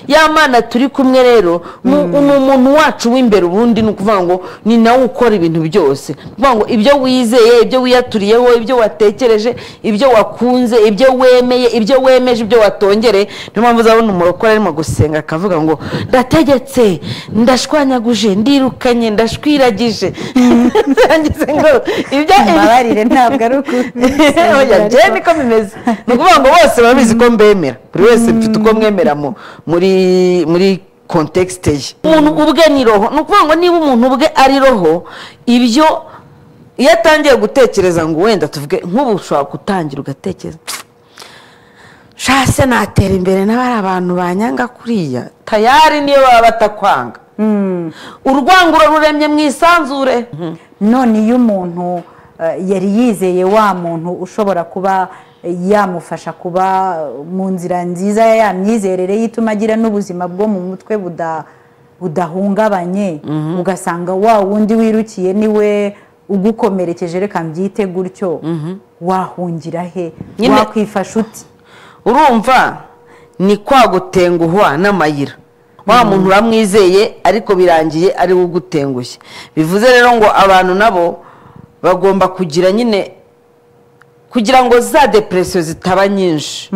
ya mana turi kumwe rero umuntu wacu w'imbere ubundi nukuvuga ngo ni nawe ukora ibintu byose kuvuga ngo ibyo wizeye ibyo wiyaturiyeho ibyo watekereje ibyo wakunze ibyo wemeye ibyo wemeje ibyo watongere niyo mpamvu uzabona umurokore arimo gusenga akavuga ngo ndategetse ndashwanyaguje ndirukanye ndashwiragije ngize ngo ibyo mbabarire ntabwo ari oya je niko bimeze nukuvuga ngo bose babizi ko mbemera buri wese mfite uko mwemera muri context ye umuntu ubwe ni roho nukuvuga ngo niba umuntu ubwe ari roho ibyo iyo atangiye gutekereza ngo wenda tuvuge nk'ubu ushobora gutangira ugatekereza shase natera imbere n'abari abantu banyanga kuriya tayari niyo baba batakwanga urwanguro ruremye mu isanzure none iyo umuntu yari yizeye wa muntu ushobora kuba yamufasha kuba mu nzira nziza ya myizerere yituma agira n'ubuzima bwo mu mutwe budahungabanye ugasanga wa wundi wirukiye niwe ugukomerekeje reka mbyite gutyo wahungira he wakwifasha uti urumva ni kwa gutenguhwa n'amayira wa muntu uramwizeye ariko birangiye ari ugutengushye bivuze rero ngo abantu nabo bagomba kugira nyine kugira ngo za depression zitaba nyinshi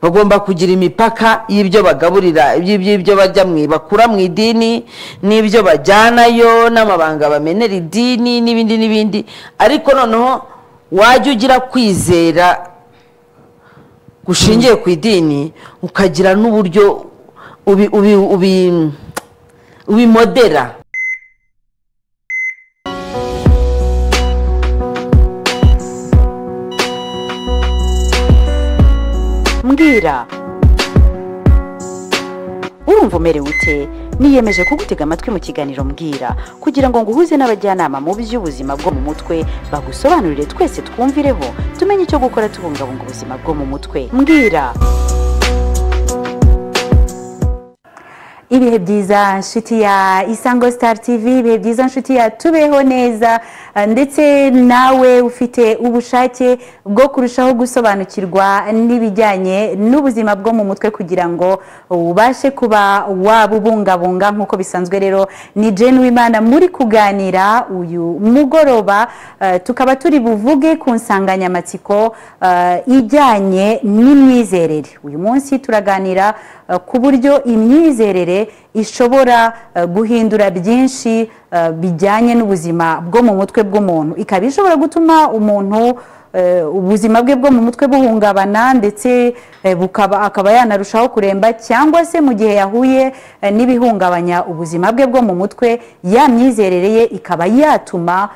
bagomba kugira imipaka y'ibyo bagaburira ibyo bajya bakura mu idini n'ibyo bajyanayo n'amabanga bamenera idini n'ibindi ariko noneho wajya ugira kwizera gushingiye ku idini ukagira n'uburyo ubimodera Mbwira urumva umerewe ute niyemeje kugutega amatwi mu kiganiro Mbwira kugira ngo nguhuze n'abajyanama mu by'ubuzima bwo mu mutwe bagusobanurire twese twumvireho tumenye icyo gukora tubungabunga ubuzima bwo mu mutwe Mbwira ibihe byiza nshuti ya Isango Star TV ibihe byiza nshuti ya tubeho neza ndetse nawe ufite ubushake bwo kurushaho gusobanukirwa n'ibijyanye n'ubuzima bwo mu mutwe kugira ngo ubashe kuba wabubungabunga nk'uko bisanzwe rero ni Gerry MUGWIZA muri kuganira uyu mugoroba tukaba turi buvuge ku nsanganyamatsiko ijyanye n'imyizerere uyu munsi turaganira ku buryo imyizerere ishobora guhindura byinshi bijyanye n'ubuzima bwo mu mutwe bw'umuntu ikaba ishobora gutuma umuntu ubuzima bwe bwo mu mutwe buhungabana ndetse akaba yanarushaho kuremba cyangwa se mu gihe yahuye n'ibihungabanya ubuzima bwe bwo mu mutwe ya myizerere ye ikaba yatuma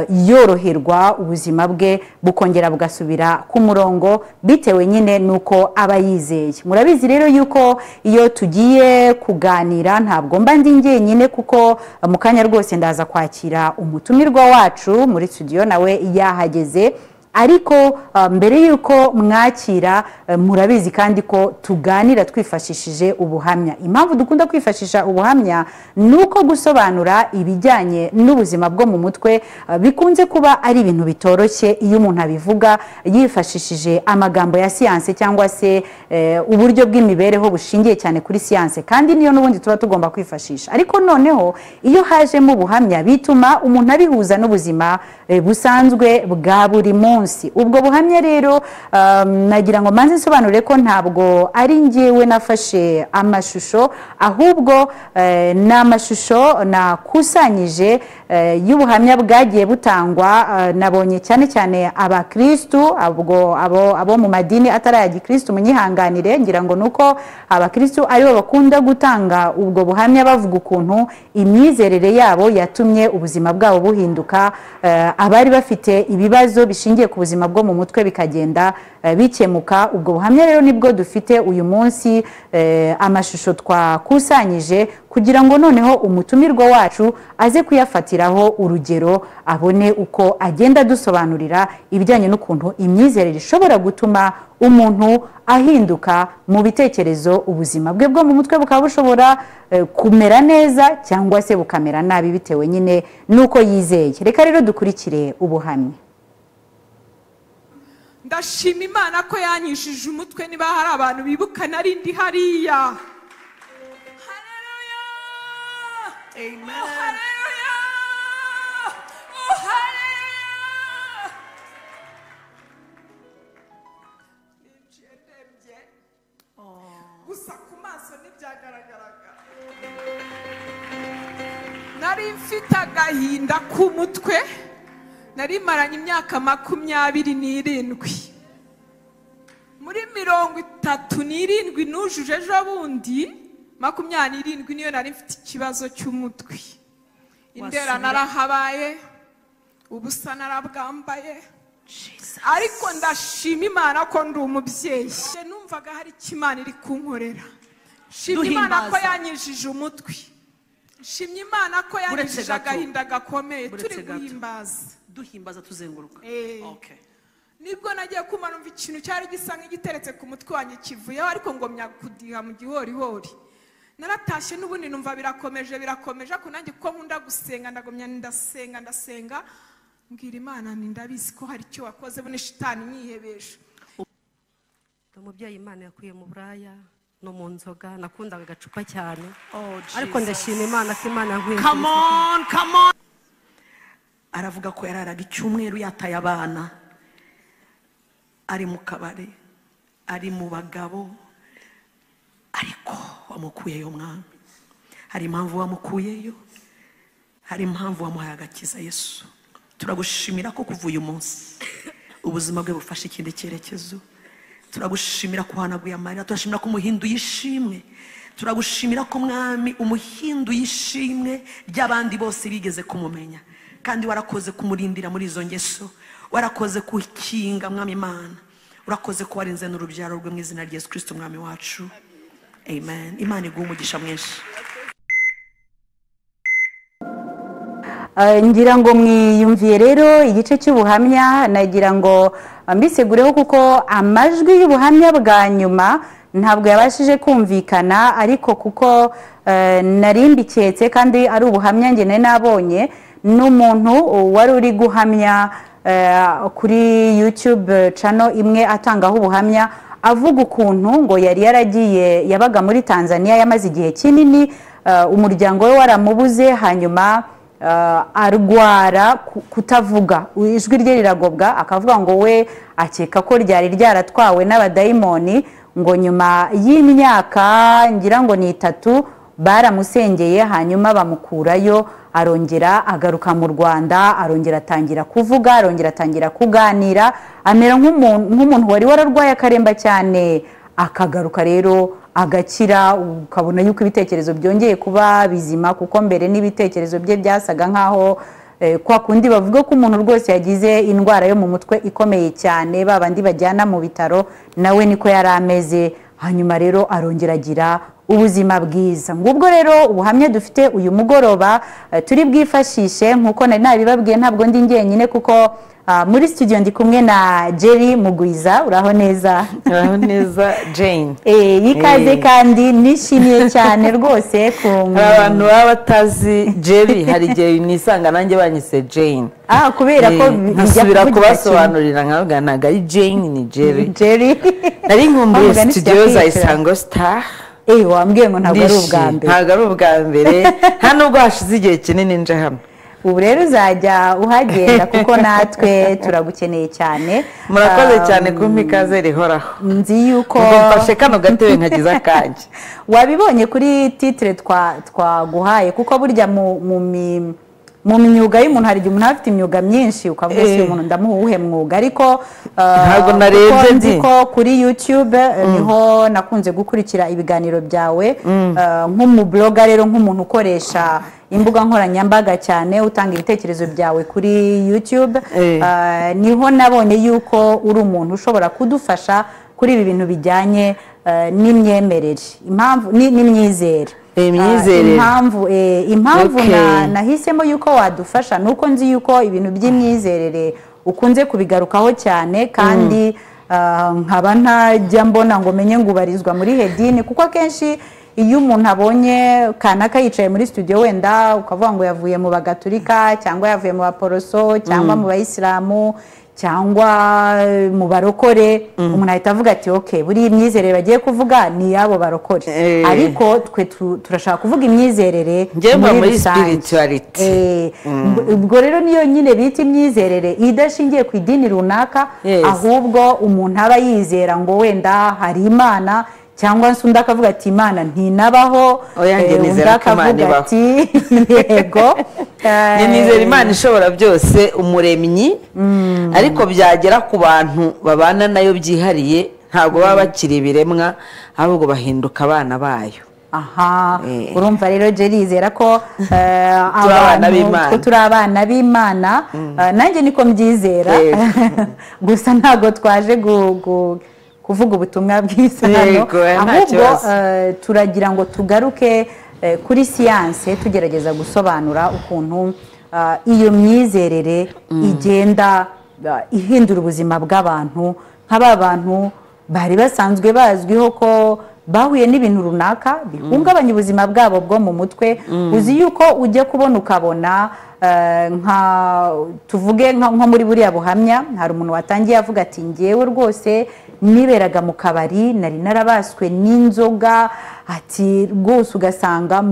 yoroherwa ubuzima bwe bukongera bugasubira ku murongo bitewe nyine nuko aba yizeye murabizi rero yuko iyo tugiye kuganira ntabwo mba ndi njyenyine kuko mu kanya rwose ndaza kwakira umutumirwa wacu muri studio nawe yahageze ariko mbere yuko mwakira murabizi kandi ko tuganira twifashishije ubuhamya impamvu dukunda kwifashisha ubuhamya nuko gusobanura ibijyanye n'ubuzima bwo mu mutwe bikunze kuba ari ibintu bitoroshye iyo umuntu abivuga yifashishije amagambo ya siyanse cyangwa se uburyo bw'imibereho bushingiye cyane kuri siyanse kandi niyo n'ubundi tuba tugomba kwifashisha ariko noneho iyo hajemo ubuhamya bituma umuntu abihuza n'ubuzima busanzwe bwa buri munsi ubwo buhamya rero nagira ngo manze nsobanure ko ntabwo ari njyewe nafashe amashusho ahubwo n'amashusho nakusanyije y'ubuhamya bwagiye butangwa nabonye cyane cyane abakristu abo mu madini atari aya gikristu munyihanganire ngira ngo nuko abakristu aribo bakunda gutanga ubwo buhamya bavuga ukuntu imyizerere yabo yatumye ubuzima bwabo buhinduka abari bafite ibibazo bishingiye ku buzima bwo mu mutwe bikagenda bikemuka ubwo buhamya rero nibwo dufite uyu munsi amashusho twakusanyije kugira ngo noneho umutumirwa wacu aze kuyafatiraho urugero abone uko agenda dusobanurira ibijyanye n'ukuntu imyizerere ishobora gutuma umuntu ahinduka mu bitekerezo ubuzima bwe bwo mu mutwe bukaba bushobora kumera neza cyangwa se bukamera nabi bitewe nyine nuko yizeye reka rero dukurikire ubuhamya ndashima Imana ko yanyishije umutwe niba hari abantu bibuka narindi hariya. Haleluya. Amen. Haleluya. Oh, haleluya. Ninjendembye. Gusa ku maso ntibyagaragaraga. Nari mfite agahinda k'umutwe. Nari maranye imyaka 27 muri 37 nujuje ejo bundi 27 niyo nari mfite ikibazo cy'umutwe. Indera narahabaye, ubusa narabwambaye, ariko ndashima Imana ko ndi umubyeyi. Numvaga hari ikimana iri kunkorera. Shima Imana ko yanyijije umutwe. Shimye Imana ko yanyijije agahinda gakomeye. Turi guhimbaza. Duhimbaza tuzenguruka. Okay. Nibwo nagiye kumara umva ikintu cyari gisa nk'igiteretse ku mutwe wanjye kivuyeho, ariko ngo myakudiha mu gihorihori. Naratashye n'ubundi numva birakomeje ko nanjye ko nkunda gusenga ndagomya ndasenga mbwira Imana ndabizi ko hari icyo wakoze bune shitani nyihebeje. Umubyeyi Imana yakuye mu buraya no mu nzoga, nakundaga agacupa cyane. Ariko ndashima Imana ko Imana yankuye. Come on. Aravuga ko yararaga icyumweru yataye abana, ari mu kabare, ari mu bagabo, ariko wamukuyeyo mwami. Hari impamvu wamukuyeyo, hari impamvu wamuhaye agakiza. Yesu, turagushimira ko kuva uyu munsi ubuzima bwe bufashe ikindi cyerekezo. Turagushimira ko hanaguye amarira, turashimira ko umuhinduye ishimwe, turagushimira ko mwami umuhinduye ishimwe ry'abandi bose bigeze kumumenya. Kandi warakoze kumurindira muri izo ngeso, warakoze kukinga mwami Imana, urakoze ko warinze n'urubyaro rwe mu izina rya Yesu Kristo mwami wacu. Amen. Imana iguhe umugisha mwinshi. Ngira ngo mwiyumviye rero igice cy'ubuhamya, nagira ngo mbisegureho kuko amajwi y'ubuhamya bwa nyuma ntabwo yabashije kumvikana, ariko kuko nari mbiketse kandi ari ubuhamya njye nari nabonye n'umuntu wari uri guhamya kuri YouTube channel imwe atangaho ubuhamya avuga ukuntu ngo yari yaragiye yabaga muri Tanzania yamaze igihe kinini, umuryango we waramubuze, hanyuma arwara kutavuga, ijwi rye riragobwa, akavuga ngo we akeka ko ryari ryaratwawe n'abadayimoni, ngo nyuma y'imyaka ngira ngo ni 3 baramusengeye, hanyuma bamukurayo, arongera agaruka mu Rwanda, arongera atangira kuvuga, arongera atangira kuganira, amera nk'umuntu wari wararwaye akaremba cyane, akagaruka rero agakira, ukabona yuko ibitekerezo byongeye kuba bizima, kuko mbere n'ibitekerezo bye byasaga nkaho kwa kundi bavuga ko umuntu rwose yagize indwara yo mu mutwe ikomeye cyane, babandi bajyana mu bitaro, nawe niko yari ameze. Hanyuma rero arongera agira ubuzima bwiza. Ngubwo rero ubuhamya dufite uyu mugoroba turi bwifashishe, nkuko nari nabibabwiye ntabwo ndi njyenyine, kuko muri studio ndi kumwe na Gerry MUGWIZA. Uraho neza? Uraho neza Jane. Yikaze kandi nishimiye cyane rwose abantu baba batazi Gerry, hari igihe nisanga nanjye banyise Jane. Kubera ko bisubira kubasobanurira nkavuga ntago ari Jane, ni Gerry. Gerry nari nkumbuye studio za Isango Star. Wambwiye ngo ntabwo ari ubwa mbere. Ntabwo ari ubwa mbere, nta nubwo hashize igihe kinini nje hano. Ubu rero uzajya uhagenda kuko natwe turagukeneye cyane. Murakoze cyane kumpa ikaze rihoraho. Nzi yuko mfashe kano gatebe nkagize akanje. Wabibonye kuri titre twaguhaye, kuko burya mu myuga y'umuntu hari igihe umuntu afite imyuga myinshi, ukavuga se umuntu ndamuha uwuhe mwuga, ariko ntabwo narebye nzi ko kuri YouTube niho nakunze gukurikira ibiganiro byawe nk'umubloga, rero nk'umuntu ukoresha imbuga nkoranyambaga cyane, utanga ibitekerezo byawe kuri YouTube, niho nabonye yuko uri umuntu ushobora kudufasha kuri ibi bintu bijyanye n'imyemerere, impamvu n'imyizerere. Impamvu nahisemo yuko wadufasha nuko nzi yuko ibintu by'imyizerere ukunze kubigarukaho cyane, kandi nkaba ntajya mbona ngo menye ngo ubarizwa muri hedini, kuko akenshi iyo umuntu abonye kanaka yicaye muri studio, wenda ukavuga ngo yavuye mu bagatulika cyangwa yavuye mu baporoso cyangwa mu bayisilamu cyangwa mu barokore umuntu ahita avuga ati okay buri imyizerere bagiye kuvuga ni yabo barokore ariko twe turashaka kuvuga imyizerere muri spirituality ubwo rero niyo nyine bita imyizerere idashingiye ku idini runaka ahubwo umuntu aba yizera ngo wenda hari Imana cyangwa se undi akavuga ati Imana ntinabaho undi akavuga ati yego nizera Imana ishobora byose umuremyi ariko byagera ku bantu babana nayo byihariye ntabwo baba bakiri ibiremwa ahubwo bahinduka abana bayo. Aha urumva rero Gerry yizera ko turi abana b'Imana nanjye niko mbyizera gusa ntabwo twaje kuvuga ubutumwa bwiza hano ahubwo turagira ngo tugaruke kuri siyanse tugerageza gusobanura ukuntu iyo myizerere igenda ihindura ubuzima bw'abantu nk'aba bantu bari basanzwe bazwiho ko bahuye n'ibintu runaka bihungabanya ubuzima bwabo bwo mu mutwe uzi yuko ujya kubona ukabona nka tuvuge nko muri buriya buhamya hari umuntu watangiye avuga ati ngewe rwose niberaga mu kabari nari narabaswe n'inzoga ati rwose ugasanga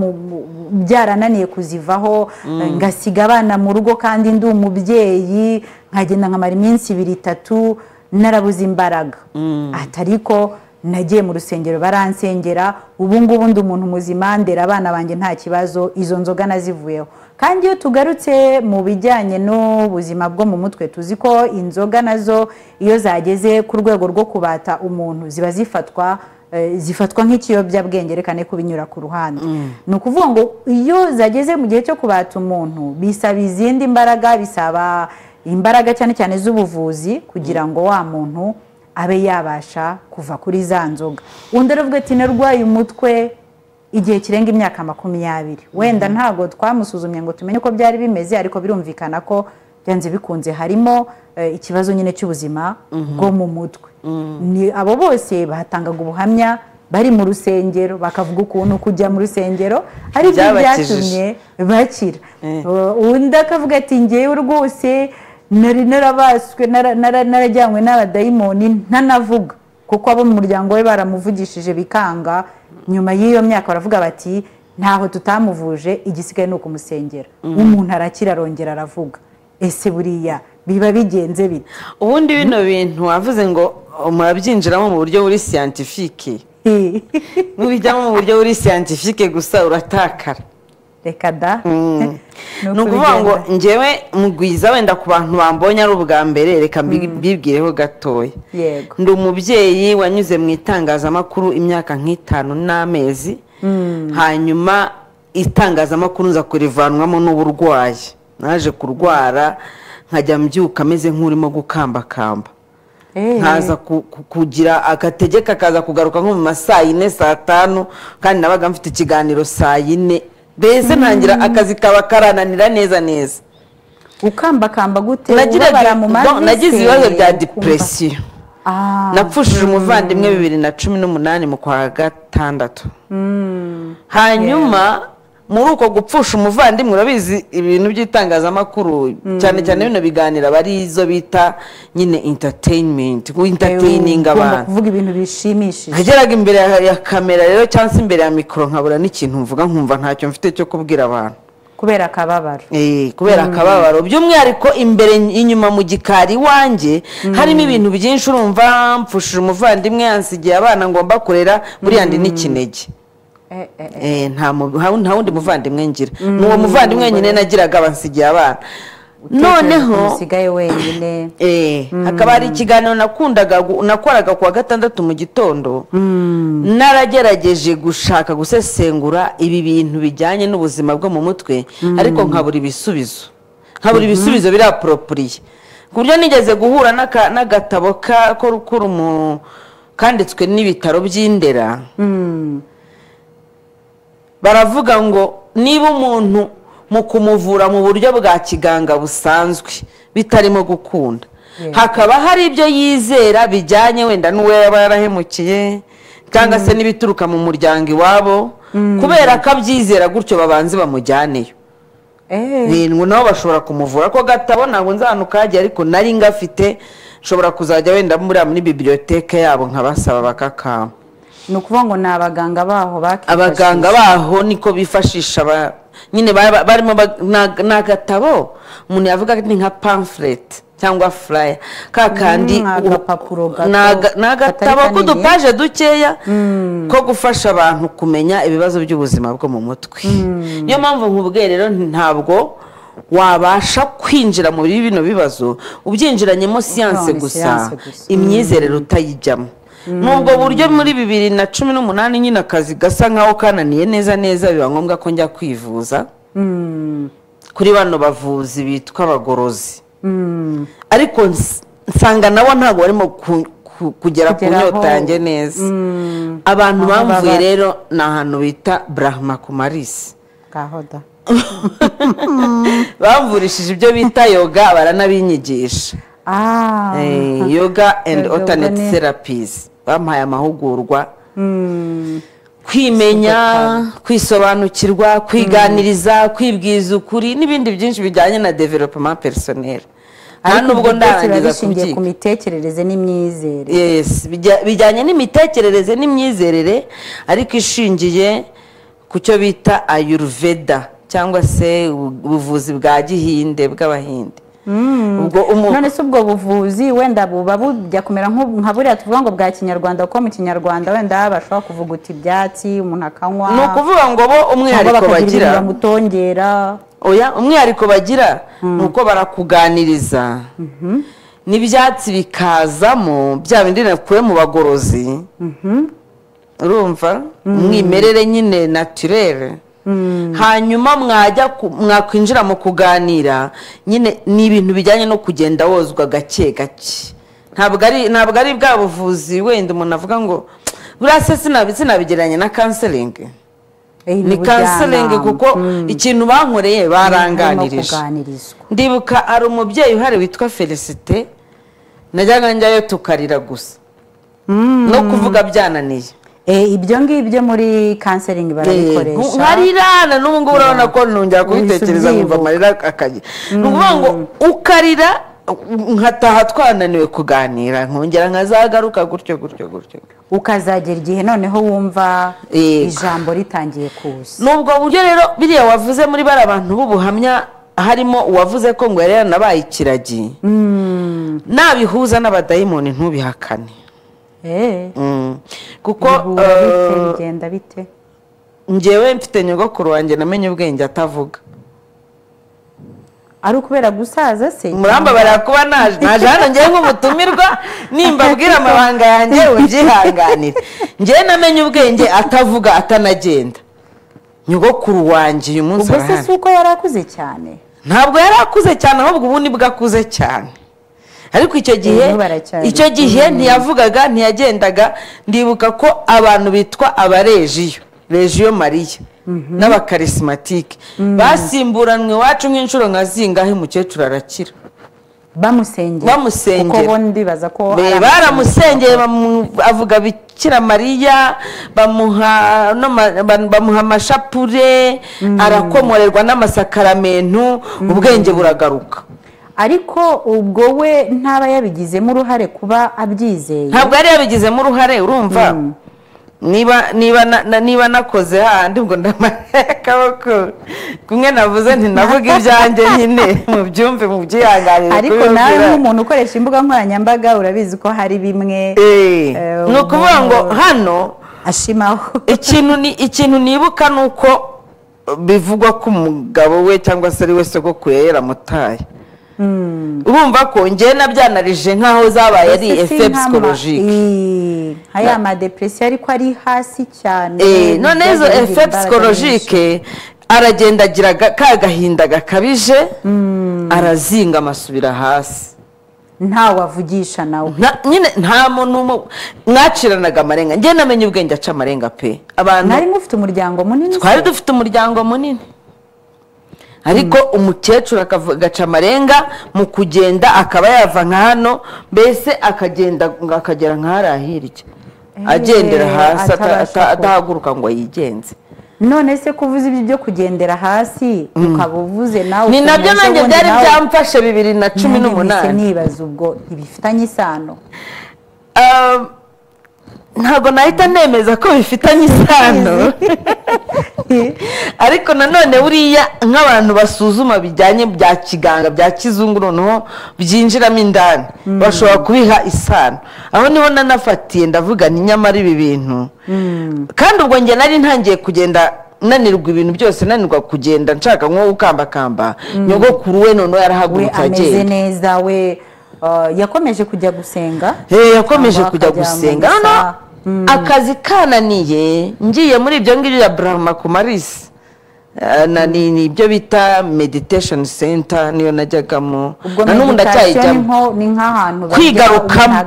byarananiye kuzivaho ngasiga abana mu rugo kandi ndi umubyeyi nkagenda nkamara iminsi 2-3 narabuze imbaraga atariko nagiye mu rusengero baransengera ubu ngubu ndi umuntu muzima ndera abana banjye nta kibazo izo nzoga nazivuyeho. Kandi iyo tugarutse mu bijyanye n'ubuzima bwo mu mutwe tuzi ko inzoga nazo iyo zageze ku rwego rwo kubata umuntu ziba zifatwa nk'ikiyobyabwenge rekane kubinyura ku ruhande ni ukuvuga ngo iyo zageze mu gihe cyo kubata umuntu bisaba izindi mbaraga bisaba imbaraga cyane cyane z'ubuvuzi kugira ngo wa muntu abe yabasha kuva kuri za nzoga. Undi aravuga ati narwaye umutwe igihe kirenga imyaka 20 wenda ntago twamusuzumye ngo tumenye ko byari bimeze ariko birumvikana ko byanze bikunze harimo ikibazo nyine cy'ubuzima bwo mu mutwe. Ni abo bose batangaga ubuhamya bari mu rusengero bakavuga ukuntu kujya mu rusengero ari byo byatumye bakira. Undi akavuga ati ngewe rwose nari narabaswe narajyanywe n'abadayimoni ntanavuga kuko abo mu muryango we baramuvugishije bikanga nyuma y'iyo myaka baravuga bati ntaho tutamuvuje igisigaye no kumusengera umuntu arakira arongera aravuga. Ese buriya biba bigenze bite? Ubundi bino bintu wavuze ngo murabyinjiramo mu buryo buri scientifique mubijyamo mu buryo buri scientifique gusa uratakara reka da nukuvuga ngo ngewe mugwiza wenda ku bantu bambonye ari ubwa mbere reka mbibwireho gatoya. Ndi umubyeyi wanyuze mu itangazamakuru imyaka nk'itanu n'amezi hanyuma itangazamakuru nza kurivanwamo n'uburwayi naje kurwara nkajya mbyuka ameze nk'urimo gukambakamba nkaza kugira agategeka kaza kugaruka nko mu masaa 4 saa 5 kandi nabaga mfite ikiganiro saa 4 bese ntangira akazi kaba karananira neza ukambakamba gute nagize ibibazo bya depression napfushije umuvandimwe 2018 mu kwa gatandatu hanyuma muri uko gupfusha umuvandimwe urabizi ibintu by'itangazamakuru cyane cyane bino biganira bari izo bita nyine entertainment entertaining abantu kuvuga ibintu bishimishije. Nageraga imbere ya kamera rero cyangwa imbere ya mikoro nkabura n'ikintu mvuga nkumva ntacyo mfite cyo kubwira abantu kubera akababaro kubera akababaro by'umwihariko imbere inyuma mu gikari wanje harimo ibintu byinshi urumva mpfushije umuvandimwe yansigiye abana ngomba kurera buriya ndi n'ikinege nta wundi muvandimwe ngira n'uwo muvandimwe nyine nagiraga abansigiye abana noneho usigaye wenyine hakaba hari ikiganiro nakoraga kuwa gatandatu mu gitondo naragerageje gushaka gusesengura ibi bintu bijyanye n'ubuzima bwo mu mutwe ariko nkabura ibisubizo birapropriye ku buryo nigeze guhura n'agatabo kanditswe n'ibitaro by'Indera baravuga ngo niba umuntu mu kumuvura mu buryo bwa kiganga busanzwe bitarimo gukunda hakaba hari ibyo yizera bijyanye wenda n'uwo yaba yarahemukiye cyangwa se n'ibituruka mu muryango iwabo kubera ko abyizera gutyo babanze bamujyaneyo ngo nabo bashobora kumuvura ko gatabo ntabwo nzahanu kagiye ariko nari ngafite nshobora kuzajya wenda muri biblioteke yabo nkabasaba bakakama. ni ukuvuga ngo ni abaganga baho bakifashisha. Abaganga baho niko bifashisha nyine barimo n'agatabo umuntu yavuga ni nka pamphlet cyangwa flyer kakandi n'agatabo k'udupaje dukeya ko gufasha abantu kumenya ibibazo by'ubuzima bwo mu mutwe. Niyo mpamvu nkubwiye rero ntabwo wabasha kwinjira muri bino bibazo ubyinjiranyemo siyanse gusa imyizerere utayijyamo. Nubwo buryo muri 2018 nyine akazi gasa nkaho kananiye neza biba ngombwa ko njya kwivuza kuri bano bavuzi bitwa abagorozi. Ariko nsanga nabo ntabwo barimo kugera ku nyota yanjye neza. Abantu bamvuye rero ni ahantu bita Brahma Kumaris gahoda bamvurishije ibyo bita yoga baranabinyigisha. Yoga and alternate therapies bampaye amahugurwa kwimenya kwisobanukirwa kwiganiriza kwibwiza ukuri n'ibindi byinshi bijyanye na development personnel. Hano ubwo ndarangiza kubyiga ku mitekerereze n'imyizerere. Yes, bijyanye n'imitekerereze n'imyizerere ariko ishingiye ku cyo bita Ayurveda cyangwa se ubuvuzi bwa gihinde bw'abahinde. None se ubwo buvuzi wenda buba bujya kumera nka buriya tuvuga ngo bwa kinyarwanda kuko mu kinyarwanda wenda bashobora kuvuga uti ibyatsi umuntu akanywa. Ni ukuvuga ngo bo umwihariko bagira bamutongera. Oya umwihariko bagira nuko barakuganiriza n'ibyatsi bikazamo bya bindi nakuye mu bagorozi. Urumva umwimerere nyine naturel. Hanyuma mwakwinjira mu kuganira nyine ni ibintu bijyanye no kugenda wozwa gake gake. Ntabwo ari bwa buvuzi wenda umuntu avuga ngo burase sinabigeranye na counseling. Ni counseling kuko ikintu bankoreye baranganirije. Ndibuka ari umubyeyi uhari witwa Felicite najyaga njyayo tukarira gusa no kuvuga byananiye. Ibyo ngibyo muri counseling barabikoresha. Nkarirana n'ubu ngubu urabona ko nongera kubitekereza nkumva amarira akagira. Ni ukuvuga ngo ukarira nkataha twananiwe kuganira nkongera nkazagaruka gutyo ukazagera igihe noneho wumva ijambo ritangiye kuza. Nubwo buryo rero biriya wavuze muri bara abantu b'ubuhamya harimo uwavuze ko ngo yari yanabaye ikiragi nabihuza n'abadayimoni ntubihakane. Kuko bigenda bite njyewe mfite nyogokuru wanjye namenye ubwenge atavuga. Ari ukubera gusaza se muramba barakuba naje hano ngiye nk'umutumirwa nimbabwira amabanga yanjye ubyihanganire. Ngiye namenye ubwenge atavuga atanagenda. Nyogokuru wanjye uyu munsi arahari. Ubwo se uko yarakuze cyane? Ntabwo yarakuze cyane ahubwo ubundi bwakuze cyane. Ariko icyo gihe ntiyavugaga ntiyagendaga. Ndibuka ko abantu bitwa abarejiyo Regiyo Mariya n'abakarismatike basimburanwe wacu nk'inshuro nka zingahe umukecuru arakira bamusengera kuko bondi baza ko baramusengeye avuga Bikira Mariya bamuha amashapure arakomorerwa n'amasakaramentu ubwenge buragaruka. Ariko ubwo we ntaba yabigizemo uruhare kuba abyizeye. Ntabwo yari yabigizemo uruhare urumva. Niba nakoze handi ngo ndamakaboko kumwe navuze nti navuga ibyanjye nyine mu byumve mu byihanganire. Ariko nawe nk'umuntu ukoresha imbuga nkoranyambaga urabizi ko hari bimwe ni ukuvuga ngo hano ashimaho ikintu nibuka nuko bivugwa ko umugabo we cyangwa se ari we sogokuru yaramutaye. Urumva ko ngiye nabyanarije nkaho zabaye ari effet psychologique. Haya ma depression ariko ari hasi cyane. None izo effet psychologique aragenda agira kagahinda gakabije arazinga amasubira hasi. Nta wavugisha nawe. Nyine nta muntu mwaciranaga amarenga. Ngiye namenye ubwenge aca amarenga pe. Abantu nari mufite umuryango munini. Twari dufite umuryango munini. Ariko umukecuru agaca amarenga mu kugenda akaba yava nka hano mbese akagera nk'ahari ahirya agendera hasi atahaguruka ngo yigenze. none se kuvuza ibyo byo kugendera hasi ukaba uvuze nawe ni nabyo nanjye byari byamfashe 2018 nibaza ubwo ntibifitanye isano ntabwo nahita nemeza ko bifitanye isano ariko nanone buriya nk'abantu basuzuma bijyanye bya kiganga bya kizungu noneho byinjiramo indani bashobora kubiha isano aho niho nanafatiye ndavuga ni nyamara ibi bintu kandi ubwo njye nari ntangiye kugenda nanirwa ibintu byose nanirwa kugenda nshaka nko gukambakamba nyogokuru we noneho yarahagurutse agenda ameze neza we yakomeje kujya gusenga yakomeje kujya gusenga akazi kananiye ngiye muri ibyo ngibyo ya Brahma Kumarisi ni ibyo bita meditation center niyo najyagamo na n'ubu ndacyayijyamo ni nk'ahantu kwigarukamo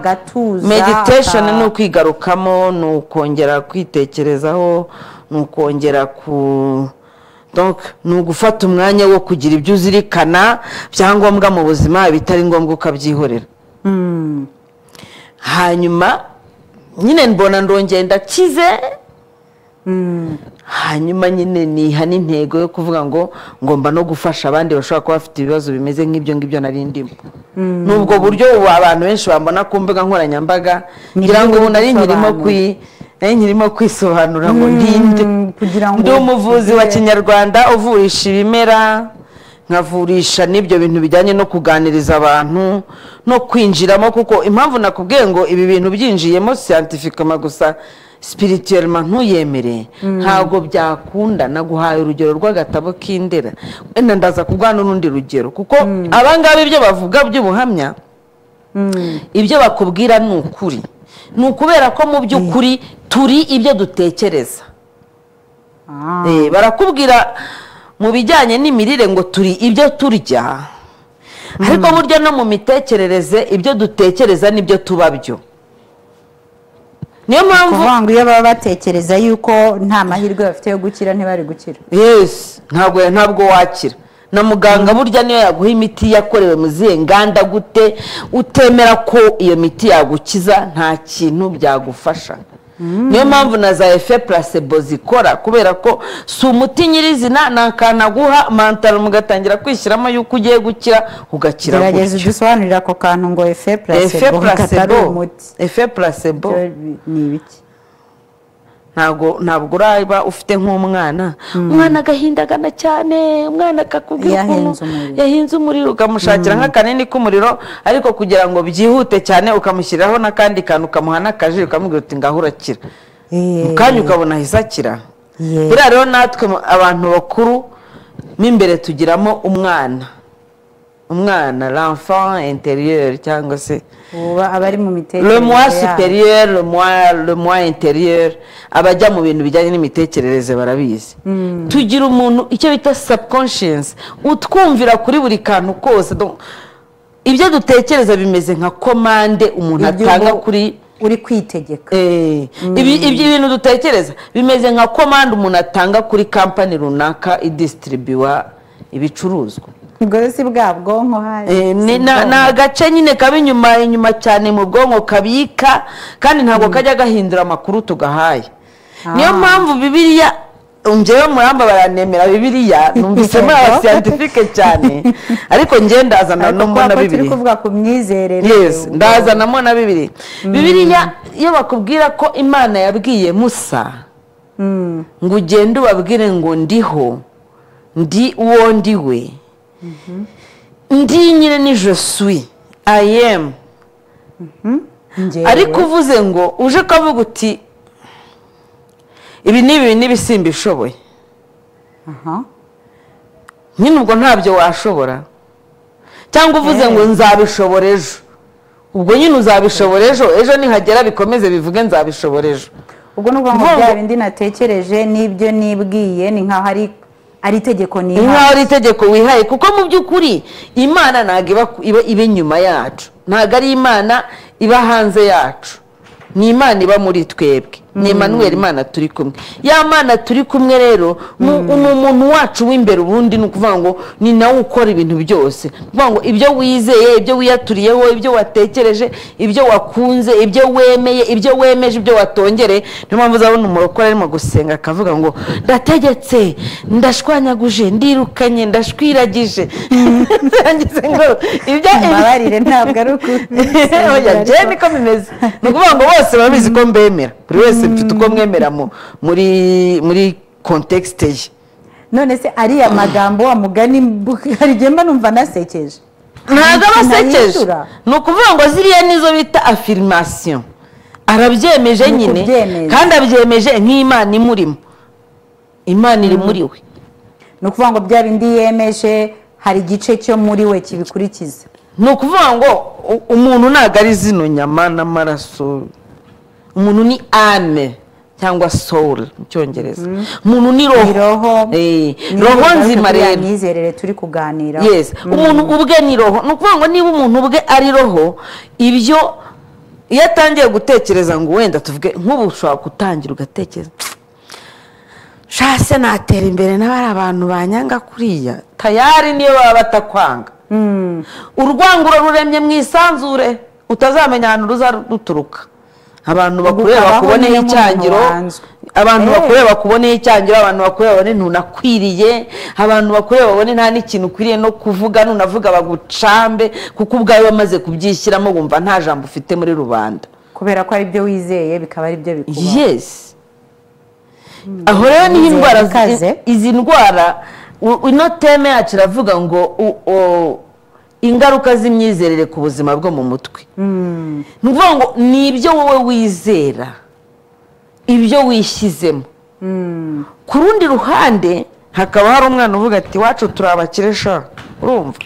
meditation ni ukwigarukamo ni ukongera kwitekerezaho ni ukongera donc ni ugufata umwanya wo kugira ibyo uzirikana byangombwa mu buzima bitari ngombwa ukabyihorera hanyuma nyine mbona ndongera ndakize hanyuma nyine niha n'intego yo kuvuga ngo ngomba no gufasha abandi bashobora kuba bafite ibibazo bimeze nk'ibyo ngibyo nari ndimo n'ubwo buryo ubu abantu benshi bambona ku mbuga nkoranyambaga ngira ngo ubu nari nkirimo kwisobanura ngo ndi umuvuzi wa kinyarwanda uvurisha ibimera nkavurisha n'ibyo bintu bijyanye no kuganiriza abantu no kwinjiramo kuko impamvu nakubwiye ngo ibi bintu byinjiyemo scientifiquement gusa spirituellement ntuyemere ntabwo byakunda naguhaye urugero rw'agatabo k'Indera wenda ndaza kubwana n'urundi rugero kuko abangaba ibyo bavuga by'ubuhamya ibyo bakubwira ni ukuri ni ukubera ko mu by'ukuri turi ibyo dutekereza barakubwira mu bijyanye n'imirire ngo turi ibyo turya ariko burya no mu mitekerereze ibyo dutekereza nibyo tuba byo niyo mpamvu kuvuga ngo iyo baba batekereza yuko nta mahirwe bafite yo gukira ntibari gukira yes ntabwo wakira na muganga burya niyo yaguha imiti yakorewe mu zihe nganda gute utemera ko iyo miti yagukiza nta kintu byagufasha niyo mpamvu na za effet placebo zikora kubera ko si umuti nyirizina nakanaguha mantaro mugatangira kwishyiramo yuko ugiye gukira ugakira gutyo gerageza udusobanurira ako kantu ngo effet placebo effet placebo ni ibiki ntabwo uraba ufite nk'umwana umwana agahindagana cyane umwana akakubwira ukuntu yahinze umuriro ukamushakira nk'akanini k'umuriro ariko kugira ngo byihute cyane ukamushyiriraho n'akandi kantu ukamuha n'akaji ukamubwira uti ngaho urakira mu kanya ukabona ahise akira buriya rero natwe abantu bakuru mo imbere tugiramo umwana l'enfant intérieur cyangwa se abari mu mitekerereze le moi supérieur le moi intérieur abajya mu bintu bijyanye n'imitekerereze barabizi tugira umuntu icyo bita subconscious utwumvira kuri buri kantu kose ibyo dutekereza bimeze nka komande umuntu atanga kuri uri kwitegeka ibyo bintu dutekereza bimeze nka komande umuntu atanga kuri company runaka idistribuwa ibicuruzwa ubwo si bwa bwonko hari ni agace nyine kaba inyuma cyane mu bwonko kabika kandi ntabwo kajya gahindura amakuru tugahaye niyo mpamvu bibiliya njyewe muramba baranemera bibiliya numvisemo aba scientifique cyane ariko njye ndazanamo na bibiliya turi kuvuga ku myizerere yes ndazanamo na bibiliya iyo bakubwira ko Imana yabwiye Musa ngo ugende ubabwire ngo ndiho ndi uwo ndiwe ndi nyine ni je suis I am ariko uvuze ngo uje kavuga uti ibi n'ibisimba ishoboye nyine ubwo ntabyo washobora cyangwa uvuze ngo nzabishobora ejo ubwo nyine uzabishobora ejo nihagera bikomeze bivuge nzabishobora ejo ubwo n'ubwo ngo bya bindi natekereje n'ibyo nibwiye ni nkaho ari itegeko nihaye nkaho ari itegeko wihaye kuko mu by'ukuri Imana ntabwo iba inyuma yacu ntabwo ari Imana iba hanze yacu ni Imana iba muri twebwe ni Emmanuel Imana turi kumwe. Ya Mana turi kumwe rero ni umuntu wacu w'imbere ubundi ni ukuvuga ngo ni nawe ukora ibintu byose. Kuvuga ngo ibyo wizeye, ibyo wiyaturiyeho, ibyo watekereje, ibyo wakunze, ibyo wemeye, ibyo wemeje, ibyo watongere. Niyo mpamvu uzabona umurokore arimo gusenga akavuga ngo ndategetse, ndashwanyaguje, ndirukanye, ndashwiragije. Ngize ngo ibyo mbabarire ntabwo ari ukuri. Oya, je niko bimeze. Ni ukuvuga ngo bose babizi ko mbemera. Buri wese mfite uko mwemera muri context ye. None se ariya magambo wa mugani hari gemba numva nasekeje. Ntago abasekeje. Ni ukuvuga ngo ziriya nizo bita affirmation. Arabyemeje nyine kandi abyemeje nk'Imana imurimo. Imana iri muri we. Ni ukuvuga ngo bya bindi yemeje hari igice cyo muri we kibikurikiza. Ni ukuvuga ngo umuntu ntago ari zino nyama n'amaraso. Umuntu ni âme cyangwa soul mu cyongereza. Umuntu ni roho. Roho nzima rero. N'imyizerere turi kuganira. Yes. Umuntu ubwe ni roho. Ni ukuvuga ngo niba umuntu ubwe ari roho, ibyo iyo atangiye gutekereza ngo wenda tuvuge nk'ubu ushobora gutangira ugatekereza shase natera imbere n'abari abantu banyanga kuriya tayari niyo baba batakwanga. Urwanguro ruremye mu isanzure utazamenya ahantu ruzaruturuka. Abantu bakureba bakuboneye icyangiro, abantu bakureba bakuboneye icyangiro, abantu bakureba babone ntunakwiriye, abantu bakureba babone nta n'ikintu ukwiriye no kuvuga, nunavuga bagucambe kuko ubwawe bamaze kubyishyiramo bumva nta jambo ufite muri rubanda. Kubera ko ari byo wizeye bikaba ari byo bikubaho. Yes. Aho rero ni indwara izi ndwara ino teme yacu iravuga ngo ingaruka z'imyizerere ku buzima bwo mu mutwe. Ni ukuvuga ngo ni ibyo wowe wizera, ibyo wishyizemo. Ku rundi ruhande hakaba hari umwana uvuga ati wacu turi abakire sha, urumva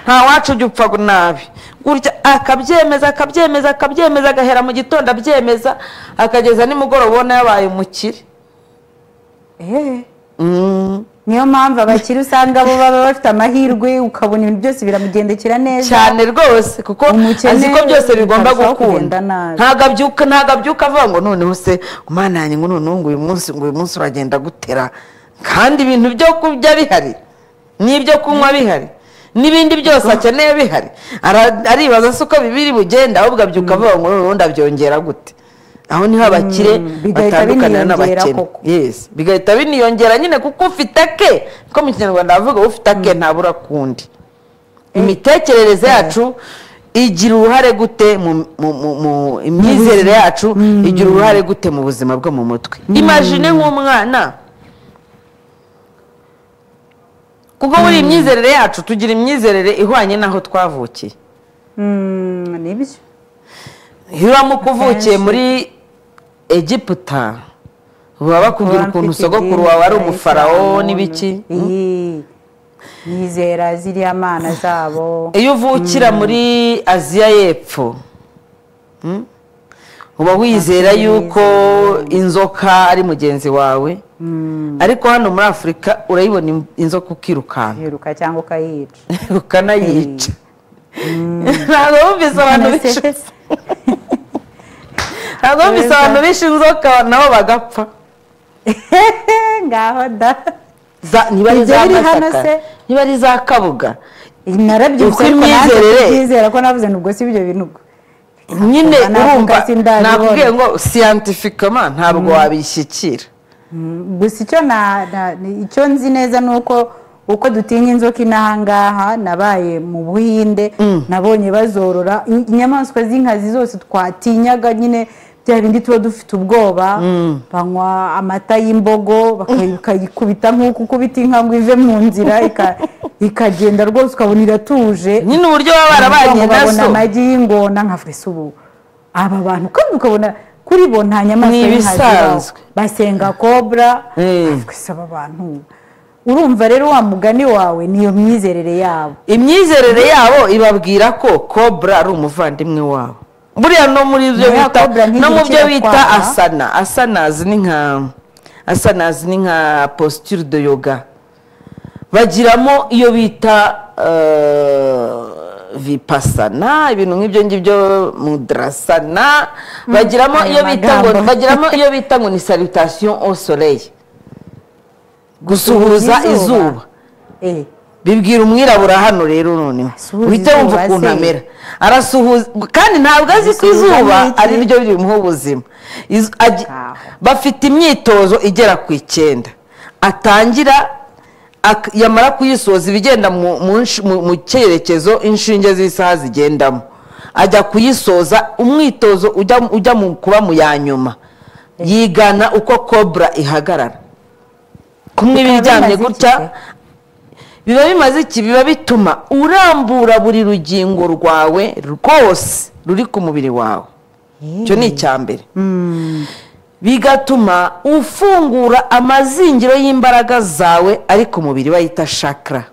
nta wacu ujya upfa nabi, gutya akabyemeza agahera mu gitondo abyemeza akageza nimugoroba ubona yabaye umukire. Niyo mpamvu abakiri usanga bo baba bafite amahirwe ukabona ibintu byose biramugendekera neza cyane rwose kuko azi ko byose bigomba gukunda. Ntago abyuka avuga ngo noneho se umwana yanjye ngo noneho ngo uyu munsi uragenda gutera, kandi ibintu byo kurya bihari n'ibyo kunywa bihari n'ibindi byose akeneye bihari. Aribaza se uko bibiri bugenda ahubwo abyuka avuga ngo noneho ndabyongera gute. Aho niho abakire batandukana n'abakene. Yes, bigahita biniyongera nyine kuko ufite ke, ko mu Kinyarwanda bavuga ufite ke ntabura kundi. Imitekerereze yacu igira uruhare gute mu imyizerere yacu, igira uruhare gute mu buzima bwo mu mutwe. Imagine nk'umwana, kuko muri imyizerere yacu tugira imyizerere ihwanye naho twavukiye. Nibyo. Iyo wamukuvukiye muri Egiputa baba bakubwira ukuntu sogokuru wawe ari umufarawo n'ibiki. Nizera ziriya mana zabo. Iyo uvukira muri Aziya y'Epfo uba wizera yuko inzoka ari mugenzi wawe, ariko hano muri Afurika urayibona inzoka ukirukanka cyangwa ukayica ukanayica. Ntabwo wumvise abantu bishe ntabwo wumvise abantu bishe inzoka nabo bagapfa. Ngaho da niba ari za Masaka, niba ari za Kabuga, narabyuka ariko nanjye byizera ko navuze nubwo si ibyo bintu nyine urumva. Nakubwiye ngo scientifiquement ntabwo wabishyikira. Gusa icyo nzi neza ni uko dutinya inzoka inahangaha. Nabaye mu Buhinde nabonye bazorora inyamaswa z'inkazi zose twatinyaga nyine bya bindi tuba dufite ubwoba. Banywa amata y'imbogo bakayikubita nk'uko ukubita inka ngo ive mu nzira ikagenda rwose ukabona iratuje. Nyine uburyo baba barabanye nazo, babona amagi y'ingona nka furese. Ubu aba bantu kandi ukabona kuri bo nta nyamaswa y'inkazi basenga kobra. Aba bantu urumva rero wa mugani wawe niyo myizerere yabo. Imyizerere yabo ibabwira ko kobra ari umuvandimwe wabo. Buriya no muri ibyo bita no mu byo bita asanazi ni nka posture de yoga bagiramo iyo bita vipassana ibintu nk'ibyo ngibyo mudrasana bagiramo iyo bita ngo ni salutation au soleil gusuhuza izuba bibwira umwirabura hano rero noneho uhita wumva ukuntu amera arasuhuza kandi ntabwo azi ko izuba ari ryo rimuha ubuzima bafite imyitozo igera ku 9 atangira yamara kuyisoza ibigenda mu cyerekezo inshinge z'isaha zigendamo ajya kuyisoza umwitozo ujya mu kuba mu yanyuma yigana uko cobra ihagarara kumwe biryamye gutya biba bimaze iki biba bituma urambura buri rugingo rwawe rwose ruri ku mubiri wawe cyo ni icyambere bigatuma ufungura amazingiro y'imbaraga zawe ariko umubiri bayita chakra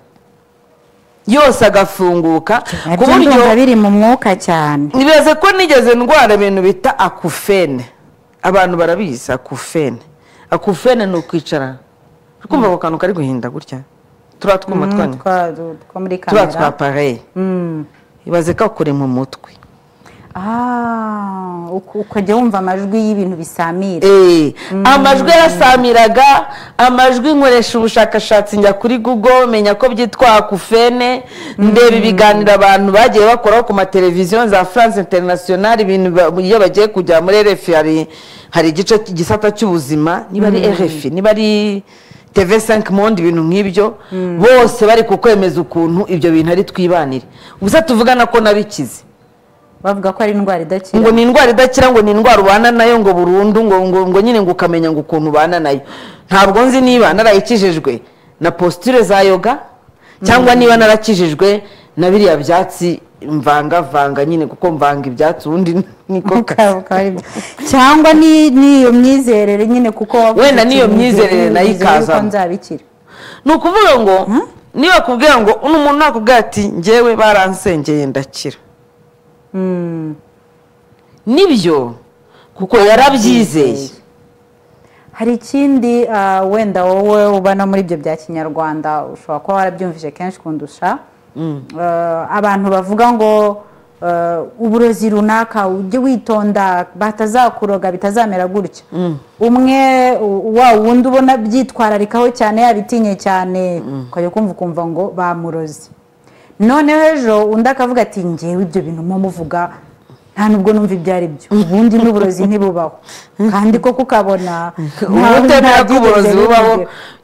yose agafunguka ku buryo biri mu mwuka cyane nibaze ko nigeze ndwara ibintu bita akufene abantu barabizi akufene ni ukwicara kumva ko kantu kari guhinda gutya turatwuma twanya two muri kamera turatwapareil ibaze ko kure mu mutwe ukajya wumva amajwi y'ibintu bisamira amajwi yarasamiraga amajwi nkoresha ubushakashatsi njya kuri Google menya ko byitwa akufene ndeba ibiganiro abantu bagiye bakora ku mateleviziyo za France International ibintu iyo bagiye kujya muri RFI hari igice gisata cy'ubuzima niba ari RFI niba ari TV5 Monde ibintu nk'ibyo bose bari kukwemeza ukuntu ibyo bintu ari twibanire gusa tuvugana ko nabikize bavuga ko ari indwara idakira ngo ni indwara idakira ngo ni indwara ubana nayo ngo burundu ngo nyine ngo ukamenya ngo ukuntu ubana nayo ntabwo nzi niba narayikijijwe na posture za yoga cyangwa niba narakijijwe na biriya byatsi mvanga nyine kuko mvanga ibyatsi ubundi niko cyangwa niyo myizerere nyine kuko wenda niyo myizerere nayo ikaza ni ukuvuga ngo niba kubwira ngo umuntu nakubwira ati njyewe baransengeye ndakira nibyo kuko yarabyizeye hari ikindi wenda wowe ubana muri ibyo bya kinyarwanda ushobora kuba warabyumvise kenshi kundusha abantu bavuga ngo uburozi runaka ujye witonda batazakuroga bitazamera gutya umwe wa wundi ubona byitwararikaho cyane yabitinye cyane ukajya kumva ngo bamurozi noneho ejo undi akavuga ati njyewe ibyo bintu muvuga nta nubwo numva ibyo ari byo ubundi n'uburozi ntibubaho kandi koko ukabona ubutemera bw'uburozi bubaho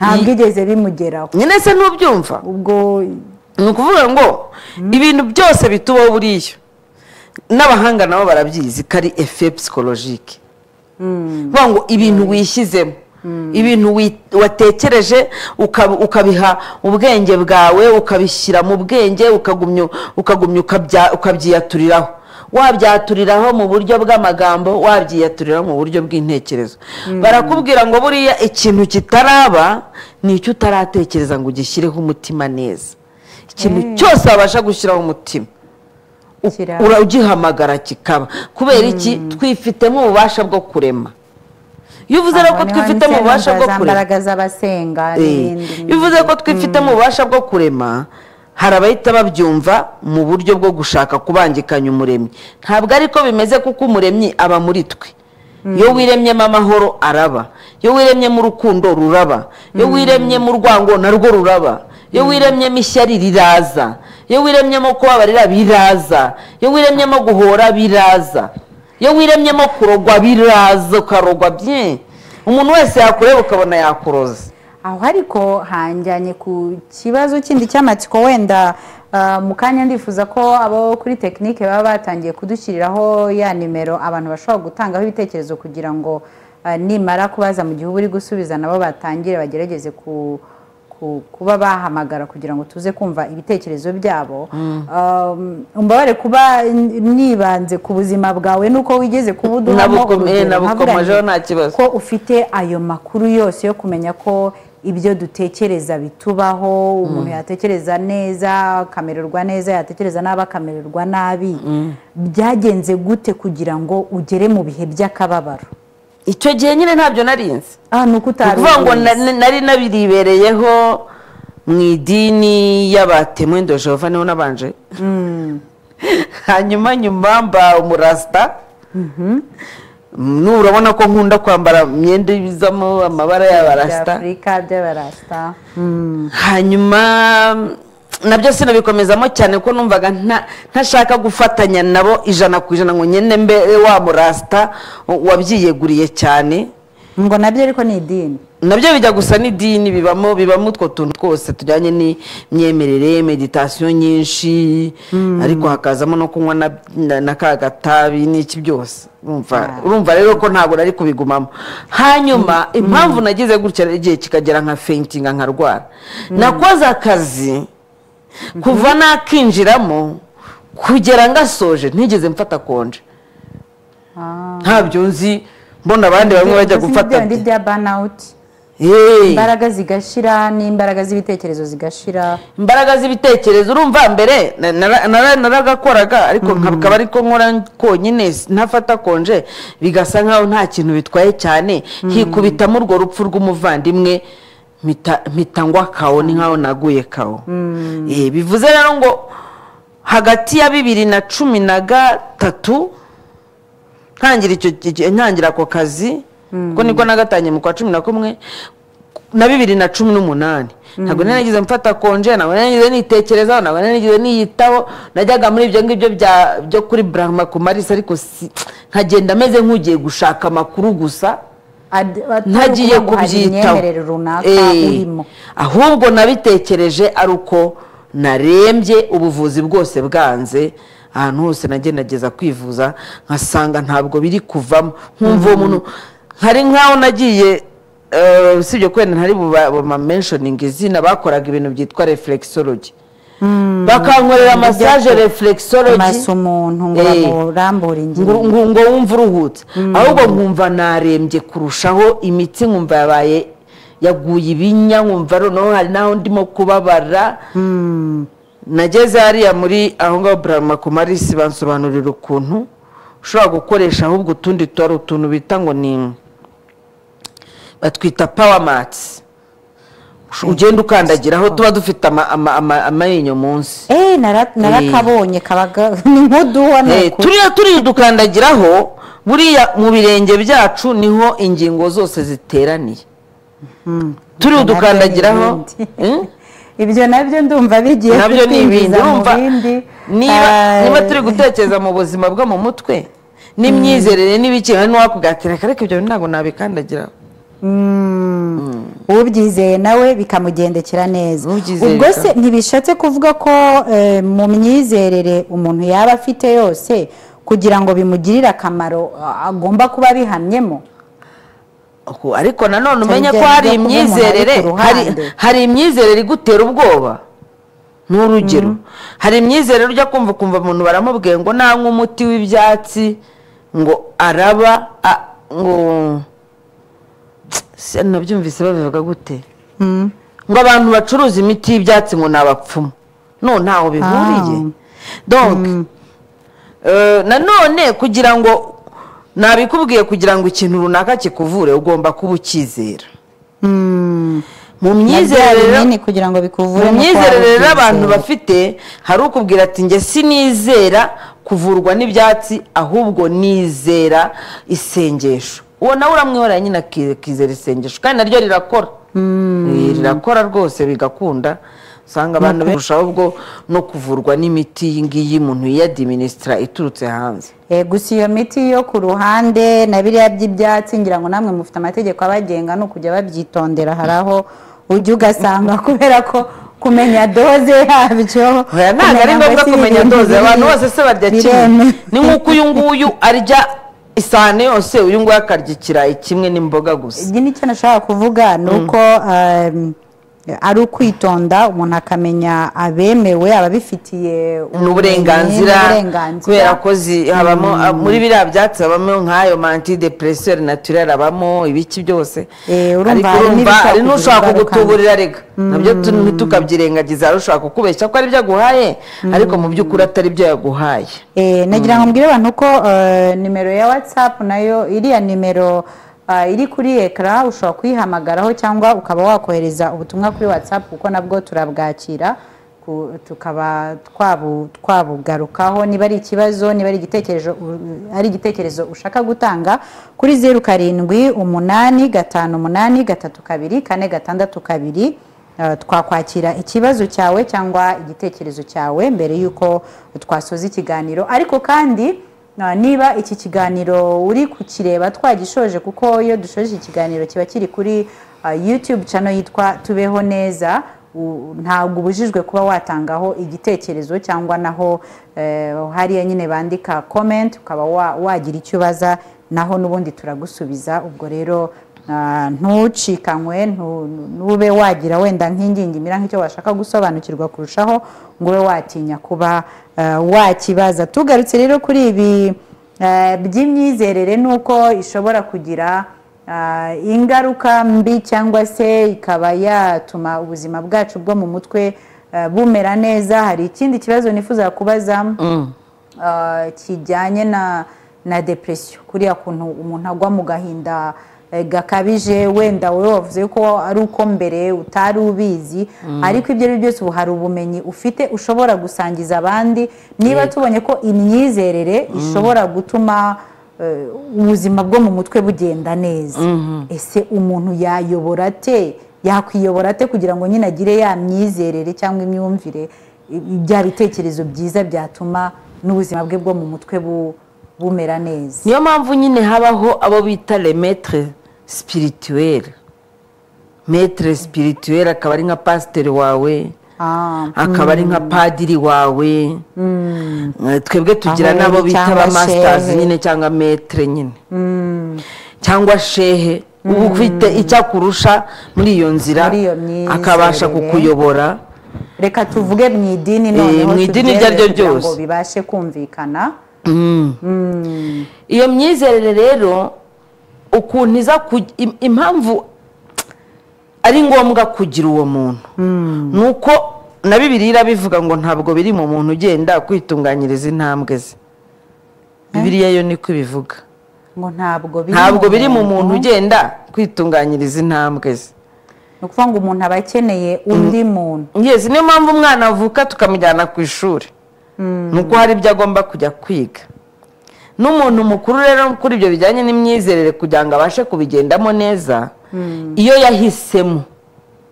ntabwo igeze bimugeraho nyine se ntubyumva ubwo ni ukuvuga ngo ibintu byose bitubaho buriya n'abahanga nabo barabyizi ko ari effet psychologique vuga ngo ibintu wishyizemo ibintu watekereje ukabiha ubwenge bwawe ukabishyira mu bwenge ukagumya ukabyiyaturiraho wabyaturiraho mu buryo bw'amagambo wabyiyaturiraho mu buryo bw'intekerezo barakubwira ngo buriya ikintu kitaraba ni icyo utaratekereza ngo ugishyireho umutima neza ikintu cyose wabasha gushyiraho umutima uragihamagara kikaba kubera iki twifitemo ububasha bwo kurema iyo uvuze ko twifitemo ububasha bwo kurema iyo uvuze ko twifitemo ububasha bwo kurema hari abahita babyumva mu buryo bwo gushaka kubangikanya umuremyi ntabwo ariko bimeze kuko umuremyi aba muri twe iyo wiremyemo amahoro araba iyo wiremyemo urukundo ruraba iyo wiremyemo urwango narwo ruraba iyo wiremyemo ishyari riraza iyo wiremyemo kubabarira biraza iyo wiremyemo guhora biraza iyo wiremyemo kurogwa biraza ukarogwa bye umuntu wese yakureba ukabona yakuroza aho ariko hanjyanye ku kibazo kindi cy'amatsiko wenda mu kanya ndifuza ko abo kuri tekinike baba batangiye kudushyiriraho ya nimero abantu bashobora gutangaho ibitekerezo kugira ngo nimara kubaza mu gihe uri gusubiza nabo batangire bagerageze kuba bahamagara kugira ngo tuze kumva ibitekerezo byabo umbabare kuba nibanze ku buzima bwawe nuko wigeze kubuduhamo nabukomejeho nta kibazo ko ufite ayo makuru yose yo kumenya ko ibyo dutekereza bitubaho umuntu yatekereza neza akamererwa neza yatekereza nabi akamererwa nabi byagenze gute kugira ngo ugere mu bihe by'akababaro icyo gihe nyine ntabyo narinzi nuko utari kuvuga ngo nari nabiribereyeho mu idini y'abatemwe ndo Jehova niho nabanje hanyuma nyuma mba umurasta urabona ko nkunda kwambara imyenda ibizamo amabara y'abarasta Afrika by'abarasta hanyuma nabyo sinabikomezamo cyane ko numvaga ntashaka gufatanya nabo 100% ngo nyene mbe wa murasta wabyiyeguriye cyane ngo nabyo ariko ni idini nabyo bijya gusa n'idini bibamo utwo tuntu twose tujyanye n'imyemerere meditation nyinshi ariko hakazamo no kunywa na kagatabi n'iki byose urumva rero ko ntabwo nari kubigumamo hanyuma impamvu nagize gutya igihe kikagera nka fainting nkarwara nakoze akazi kuva nakinjiramo kugera ngasoje ntigeze mfata konje ntabyo nzi mbona abandi bamwe bajya gufata bya burnout imbaraga zigashira n'imbaraga z'ibitekerezo zigashira imbaraga z'ibitekerezo urumva mbere naragakoraga ariko nkabikaba ariko nkora konyine ntafata konje bigasa nkaho nta kintu bitwaye cyane hikubitamo urwo rupfu rw'umuvandimwe mitangwa kawo ni nkaho naguye kawo bivuze rero ngo hagati ya 2013 ntangira ako kazi ko niko nagatanye mu kwa 11 na 2018 ntabwo nagize mfata konje ntabwo nagize nitekereza ntabwo nagize niyitaho najyaga muri ibyo ngibyo byo kuri Brahma kumarisa ariko nkagenda meze nk'ugiye gushaka makuru gusa ntagiye kubyitaho ahubwo nabitekereje ari uko narembye ubuvuzi bwose bwanze ahantu hose nagendageza kwivuza nkasanga ntabwo biri kuvamo nkumva umuntu hari nkaho nagiye usibye kwenda ntari buma mentioning izina bakoraga ibintu byitwa reflexology bakankorera massage reflexology maso umuntu ngo bamurambura ingingo ngo wumva uruhutse ahubwo nkumva narembye kurushaho imitsi nkumva yabaye yaguye ibinya nkumva noneho hari naho ndimo kubabara nageze hariya muri aho ngaho Brahma kumarisi bansobanurira ukuntu ushobora gukoresha ahubwo utundi twari utuntu bita ngo ni batwita power mats ugenda ukandagiraho tuba dufite amenyo munsi narakabonye kabaga ni nk'uduwa nuko turi dukandagiraho buriya mu birenge byacu niho ingingo zose ziteraniye turi dukandagiraho ibyo nabyo ndumva bigiye nabyo ni ibindi urumva niba turi gutekereza mu buzima bwo mu mutwe n'imyizerere n'ibikira n'uwakugatira ariko ibyo ntabwo nabikandagiraho ubyizeye nawe bikamugendekera neza ubwo se ntibishatse kuvuga ko mu myizerere umuntu yaba afite yose kugira ngo bimugirire akamaro agomba kuba bihamyemo ariko nanone umenye ko hari imyizerere hari imyizerere igutera ubwoba n'urugero hari imyizerere ujya kumva umuntu baramubwiye ngo nanywa umuti w'ibyatsi ngo araba ngo nabyumvise babivuga gute ngo abantu bacuruza imiti y'ibyatsi ngo nabapfumu ntaho bihuriye donc nanone kugira ngo nabikubwiye kugira ngo ikintu runaka kikuvure ugomba kuba ukizera mu myizerere kugira ngo bikuvure mu myizerere abantu bafite hari ukubwira ati nge sinizera kuvurwa n'ibyatsi ahubwo nizera isengesho uwo nawe uramwihorera nyine akizera isengesho kandi naryo rirakora rwose bigakunda usanga abantu barushaho ubwo no kuvurwa n'imiti iyi ngiyi umuntu yiyadiministra iturutse hanze gusa iyo miti yo ku ruhande na biriya by'ibyatsi ngira ngo namwe mufite amategeko abagenga no kujya babyitondera hari aho ujya ugasanga kubera ko kumenya doze yabyo ntabwo ari ngombwa kumenya doze abantu bose se barya kimwe ni nk'uko uyu nguyu arya isahane yose uyu nguyu akarya ikirayi kimwe n'imboga gusa iki nicyo nashaka kuvuga ni uko ari ukwitonda umuntu akamenya abemewe ababifitiye uburenganzira kubera ko habamo muri biriya byatsi habamo nk'ayo antidepresseur naturel abamo ibiki byose ari n'ushaka kugutuburira rega nabyo ntitukabyirengagiza ari ushaka kukubeshya ko ari byo aguhaye ariko mu by'ukuri atari byo yaguhaye nagira ngo mbwire abantu ko nimero ya WhatsApp nayo iriya nimero iri kuri ekara ushobora kuyihamagaraho cyangwa ukaba wakohereza ubutumwa kuri WhatsApp kuko nabwo turabwakira tukaba twabugarukaho niba ari ikibazo niba ari igitekerezo ushaka gutanga kuri 07885832 twakwakira ikibazo cyawe cyangwa igitekerezo cyawe mbere yuko twasoza ikiganiro ariko kandi niba iki kiganiro uri kukireba twagishoje kuko iyo dushoje ikiganiro kiba kiri kuri YouTube channel yitwa Tubeho Neza ntabwo ubujijwe kuba watangaho igitekerezo cyangwa naho hariya nyine bandika comment ukaba wagira icyo baza naho nubundi turagusubiza ubwo rero ntucikanywe nube wagira wenda nk'ingingimira nk'icyo washaka gusobanukirwa kurushaho ngo ube watinya kuba wakibaza tugarutse rero kuri ibi by'imyizerere nuko ishobora kugira ingaruka mbi cyangwa se ikaba yatuma ubuzima bwacu bwo mu mutwe bumera neza hari ikindi kibazo nifuza kubaza kijyanye na depression kuriya kuntu umuntu agwa mu gahinda gakabije wenda wowe wavuze ko ari uko mbere utari ubizi ariko ibyo ari byose ubu hari ubumenyi ufite ushobora gusangiza abandi niba tubonye ko imyizerere ishobora gutuma ubuzima bwo mu mutwe bugenda neza ese umuntu yayobora ate yakwiyobora ate kugira ngo nyine agire ya myizerere cyangwa imyumvire bya bitekerezo byiza byatuma n'ubuzima bwe bwo mu mutwe bumera neza niyo mpamvu nyine habaho abo bita le maître spirituel maître spirituel akaba ari nka pasiteri wawe akaba ari nka padiri wawe twebwe tugira nabo bita aba masters nyine cyangwa maître nyine cyangwa shehe ubu ufite icyo akurusha muri iyo nzira akabasha kukuyobora reka tuvuge mu idini noneho mu idini iryo ari ryo ryose ngo bibashe kumvikana iyo myizerere rero ukuntu iza impamvu ari ngombwa kugira uwo muntu nuko na Bibiliya irabivuga ngo ntabwo biri mu muntu ugenda kwitunganyiriza intambwe ze Bibiliya yo niko ibivuga ngo ntabwo biri mu muntu ugenda kwitunganyiriza intambwe ze ni ukuvuga ngo umuntu aba akeneye undi muntu yes niyo mpamvu umwana avuka tukamujyana ku ishuri nuko hari ibyo agomba kujya kwiga n'umuntu mukuru rero kuri ibyo bijyanye n'imyizerere kugira ngo abashe kubigendamo neza iyo yahisemo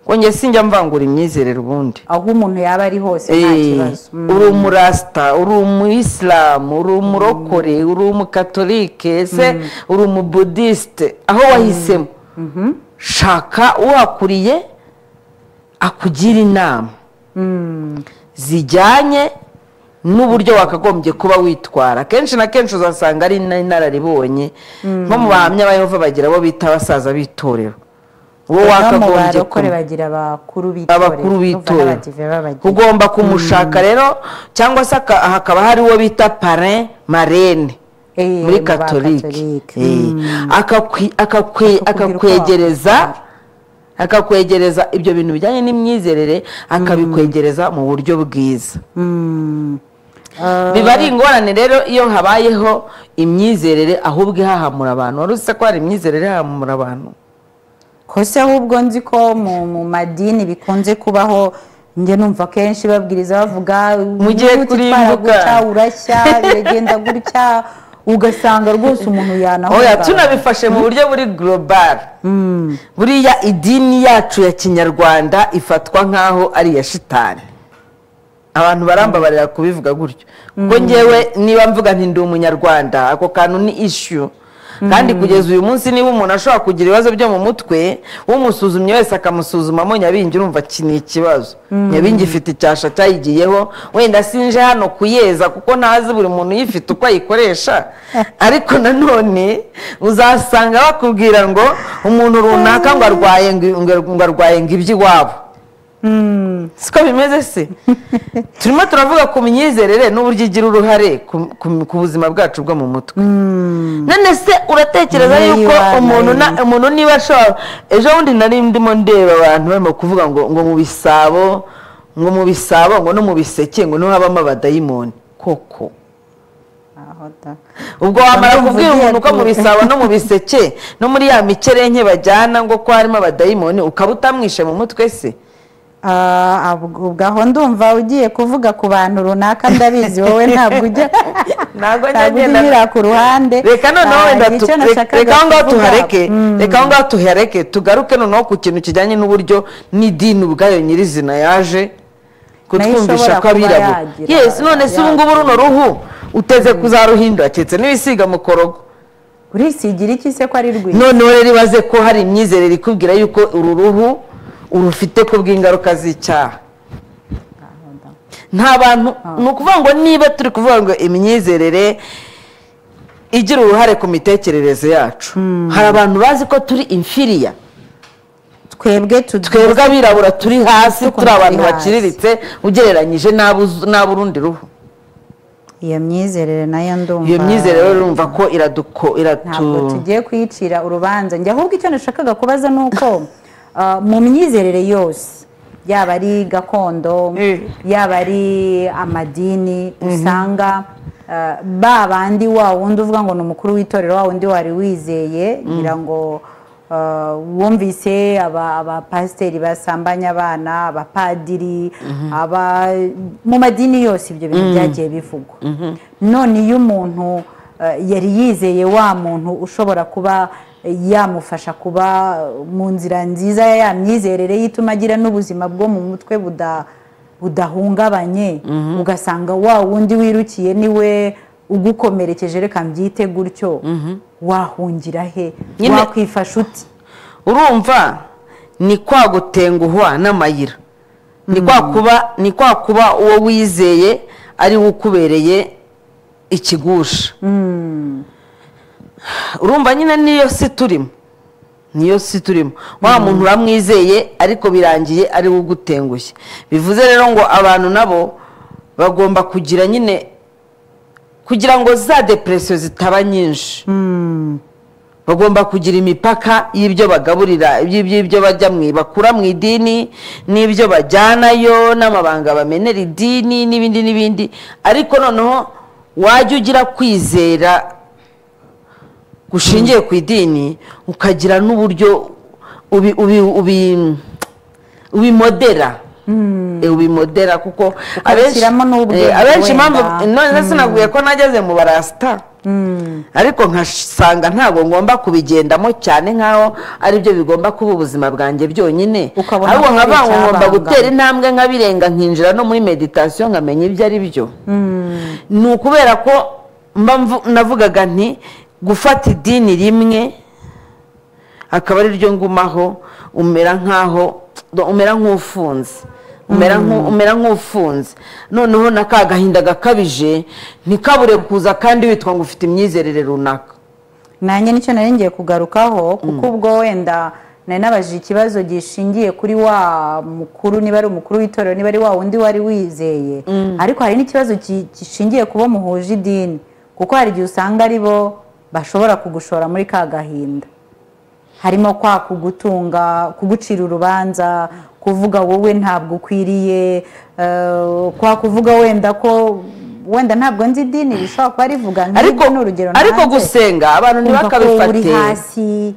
ko njye sinjya mvangura imyizerere ubundi aho umuntu yaba ari hose nta kibazo uri umurasta uri umuyisilamu uri umurokore uri umukatolike ese uri umubudisite aho wahisemo shaka uhakuriye akugira inama zijyanye n'uburyo wakagombye kuba witwara kenshi na kenshi uzasanga ari inararibonye nko mu bahamya ba Yehova bagira abo bita abasaza b'itorero uwo wakagombye ko bagira abakuru b'itorero ugomba kumushaka rero cyangwa se hakaba hari uwo bita parrain marraine muri katolike akakwegereza ibyo bintu bijyanye n'imyizerere akabikwegereza mu buryo bwiza biba ari ingorane rero iyo habayeho imyizerere ahubwo ihahamura abantu wari uzi ko hari imyizerere ihahamura abantu kose ahubwo nzi ko mu madini bikunze kubaho njye numva kenshi babwiriza bavuga mugiye kurimbuka urashya biragenda gutya ugasanga rwose umuntu oya tunabifashe mu buryo buri global buriya idini yacu ya kinyarwanda ifatwa nkaho ari ya shitani abantu barambabarira kubivuga gutyo kuko ngewe niba mvuga nti ndi umunyarwanda ako kantu ni issue kandi kugeza uyu munsi niba umuntu ashobora kugira ibibazo byo mu mutwe umusuzumye wese akamusuzumamo nyabingi urumva kini ikibazo nyabingi ifite icyasha cyayigiyeho wenda sinje hano kuyeza kuko ntazi buri muntu yifite uko ayikoresha ariko nanone uzasanga bakubwira ngo umuntu runaka ngo arwaye ngo iby'iwabo siko bimeze se turimo turavuga ku myizerere n'uburyo igira uruhare ku buzima bwacu bwo mu mutwe none se uratekereza yuko umuntu niba ashobora ejo bundi nari ndimo ndeba abantu barimo kuvuga ngo mu bisabo ngo no mu biseke ngo niho habamo abadayimoni koko ubwo wamara kubwira umuntu ko mu bisabo no mu biseke no muri ya mikerenke bajyana ngo ko harimo abadayimoni ukaba utamwishe mu mutwe se ubwo ndumva ugiye kuvuga ku bantu runaka ndabizi wowe ntabwo ujya unyura ku ruhande. Reka noneho wenda reka aho ngaho tuhareke tugaruke noneho ku kintu kijyanye n'uburyo n'idini ubwayo nyirizina yaje kutwumvisha ko abirabura. Yes, none se ubu ngubu runo ruhu uteze kuzaruhindura keretse n'ibisiga mu korogo. Urisigira iki se ko ari rwiza? Noneho rero ibaze ko hari imyizerere ikubwira yuko uru ruhu urufite ko bw'ingaruka z'icyaha. Nta bantu ni ukuvuga ngo niba turi kuvuga ngo imyizerere igira uruhare ku mitekerereze yacu, hari abantu bazi ko turi inferior, twebwe abirabura turi hasi, turi abantu baciriritse ugereranyije n'aburundi ruhu. Iyo myizerere nayo ndumva, iyo myizerere urumva ko ntabwo tugiye kuyicira urubanza. Njye ahubwo icyo nashakaga kubaza ni uko mu myizerere yose, yaba ari gakondo yaba ari amadini, usanga ba bandi wa wundi uvuga ngo ni umukuru w'itorero, wa wundi wari wizeye, ngira ngo wumvise abapasiteri basambanya abana, abapadiri, mu madini yose ibyo bintu byagiye bivugwa. None iyo umuntu yari yizeye wa muntu ushobora kuba yamufasha kuba mu nzira nziza ya myizerere yituma agira n'ubuzima bwo mu mutwe budahungabanye, ugasanga wa wundi wirukiye niwe ugukomerekeje, reka mbyite gutyo, wahungira he? Wakwifasha uti? Urumva ni kwa gutenguhwa n'amayira, ni kwa kuba uwo wizeye ari ukubereye ikigusha. Urumva nyine niyo si turimo, wa muntu uramwizeye ariko birangiye ari ugutengushye. Bivuze rero ngo abantu nabo bagomba kugira nyine, kugira ngo za depression zitaba nyinshi, bagomba kugira imipaka y'ibyo bagaburira, y'ibyo bakura mu idini n'ibyo bajyanayo, n'amabanga bamenera idini n'ibindi. Ariko noneho wajya ugira kwizera gushingiye ku idini, ukagira n'uburyo ubimodera, kuko abenshi impamvu none sinaguye ko nageze mu barasita, ariko nkasanga ntabwo ngomba kubigendamo cyane nk'aho ari byo bigomba kuba ubuzima bwanjye byonyine, ahubwo nkabanga ngomba gutera intambwe nkabirenga, nkinjira no muri meditation nkamenya ibyo ari byo. Ni ukubera ko navugaga nti gufata idini rimwe akaba ari ryo ngumaho, umera nk'ufunze, noneho n'akagahinda gakabije ntikabure kuza kandi witwa ngo ufite imyizerere runaka. Nanjye nicyo nari ngiye kugarukaho, kuko ubwo wenda nari nabajije ikibazo gishingiye kuri wa mukuru, niba ari umukuru w'itorero, niba ari wa wundi wari wizeye, ariko hari n'ikibazo gishingiye kuba muhuje idini, kuko hari igihe usanga ari bo bashobora kugushora muri ka gahinda, harimo kwa kugutunga, kugucira urubanza, kuvuga wowe ntabwo ukwiriye, kwa kuvuga wenda ko wenda ntabwo nzi idini bishobora kuba rivuga nk'ibyo n'urugero, ariko gusenga abantu ntibakabifate hasi.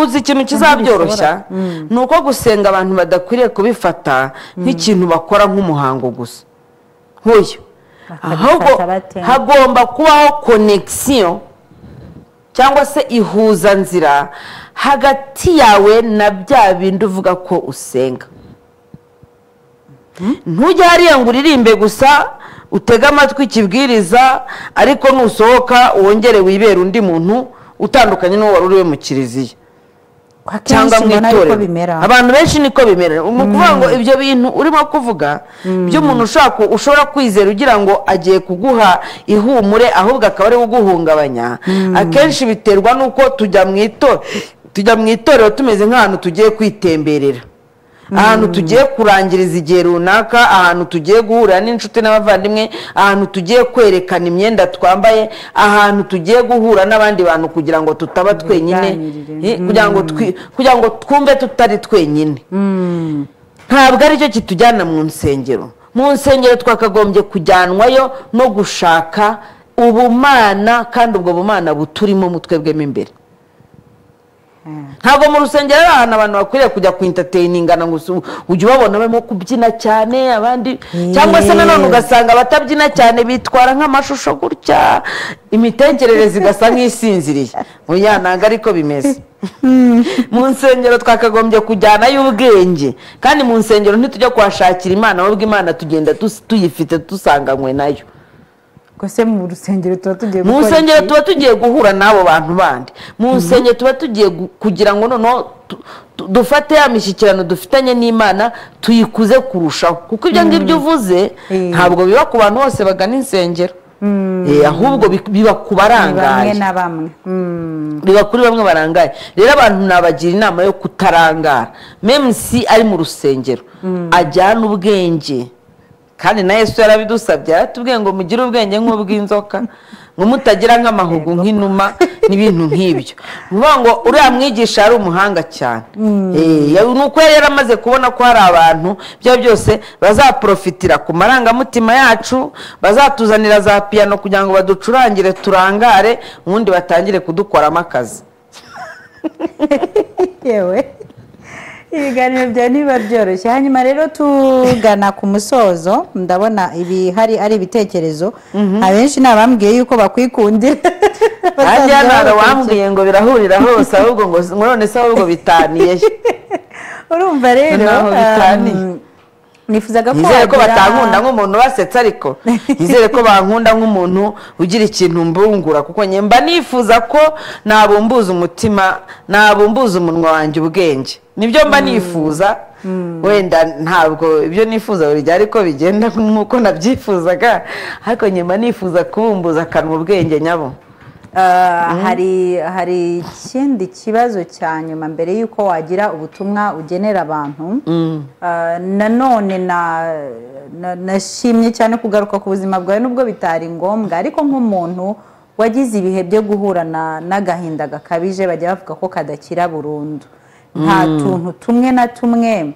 Uzi ikintu kizabyoroshya ni uko gusenga abantu badakwiriye kubifata nk'ikintu bakora nk'umuhango gusa, nk'uyu. Ahubwo hagomba kubaho connection cyangwa se ihuzanzira hagati yawe na bya bindi uvuga ko usenga. Ntujya hariya ngo uririmbe gusa, utega amatwi ikibwiriza, ariko nusohoka wongere wibera undi muntu utandukanye n'uwo wari uriwe mu kiliziya cyangwa mu itorero. Abantu benshi niko bimera. Ni ukuvuga ngo ibyo bintu urimo kuvuga by'umuntu ushobora kwizera ugira ngo agiye kuguha ihumure, ahubwo akaba ari uguhungabanya, akenshi biterwa n'uko tujya mu itorero tumeze nk'ahantu tugiye kwitemberera, ahantu tugiye kurangiriza igihe runaka, ahantu tugiye guhurira n'inshuti n'abavandimwe, ahantu tugiye kwerekana imyenda twambaye, ahantu tugiye guhura n'abandi bantu kugira ngo tutaba twenyine, kugira ngo twumve tutari twenyine. Ntabwo ari cyo kitujyana mu nsengero. Mu nsengero twakagombye kujyanwayo no gushaka ubumana, kandi ubwo bumana buturimo mu twebwemo imbere. ntabwo mu rusengero ari ahantu abantu bakwiriye kujya ku entertainingana ngo ujye ubabona barimo kubyina cyane abandi cyangwa se nanone ugasanga abatabyina cyane bitwara nk'amashusho gutya imitekerereze igasa nk'isinziriye oya ntabwo ariko bimeze mu nsengero twakagombye kujyana y'ubwenge kandi mu nsengero ntitujya kuhashakira imana ahubwo imana tugenda tuyifite dusanganywe nayo kose mu rusengero tuba tugiye mu nsengero tuba tugiye guhura n'abo bantu bandi mu nsengero tuba tugiye kugira ngo noneho dufate ya mishyikirano dufitanye n'imana tuyikuze kurushaho kuko ibyo ngibyo uvuze ntabwo biba ku bantu bose bagana insengero ahubwo biba ku barangaye biba kuri bamwe barangaye rero abantu nabagira inama yo kutarangara memusi ari mu rusengero ajyana ubwenge kandi na Yesu yarabidusabye aratubwiye ngo mugire ubwenge nk'ubw'inzoka ngo mutagira nk'amahugu nk'inuma n'ibintu nk'ibyo vuga ngo uriya mwigisha ari umuhanga cyane nuko yari yaramaze kubona ko hari abantu byo byose bazaprofitira ku marangamutima yacu bazatuzanira za piano kugira ngo baducurangire turangare ubundi batangire kudukoramo akazi yewe ibiganiro bya niba byoroshye hanyuma rero tugana ku musozo ndabona ibi hari ari ibitekerezo abenshi nabambwiye yuko bakwikundira kandi hano wambwiye ngo birahurira hose ahubwo ngo none se ahubwo bitaniye urumva rero nifuzaga ko batankunda nk'umuntu basetsa ariko nizere ko bankunda nk'umuntu ugira ikintu mbungura kuko nyemba nifuza ko nabumbuza umutima nabumbuza umunwa wanjye ubwenge nibyo mba nifuza wenda ntabwo ibyo nifuza buri gihe ariko bigenda nk'uko nabyifuzaga ariko nyemba nifuza kubumbuza akanwa ubwenge nyabo hari ikindi kibazo cya nyuma mbere y'uko wagira ubutumwa ugenera abantu nanone nashimye cyane kugaruka ku buzima bwawe nubwo bitari ngombwa ariko nk'umuntu wagize ibihe byo guhura n'agahinda gakabije bajya bavuga ko kadakira burundu nta tuntu tumwe na tumwe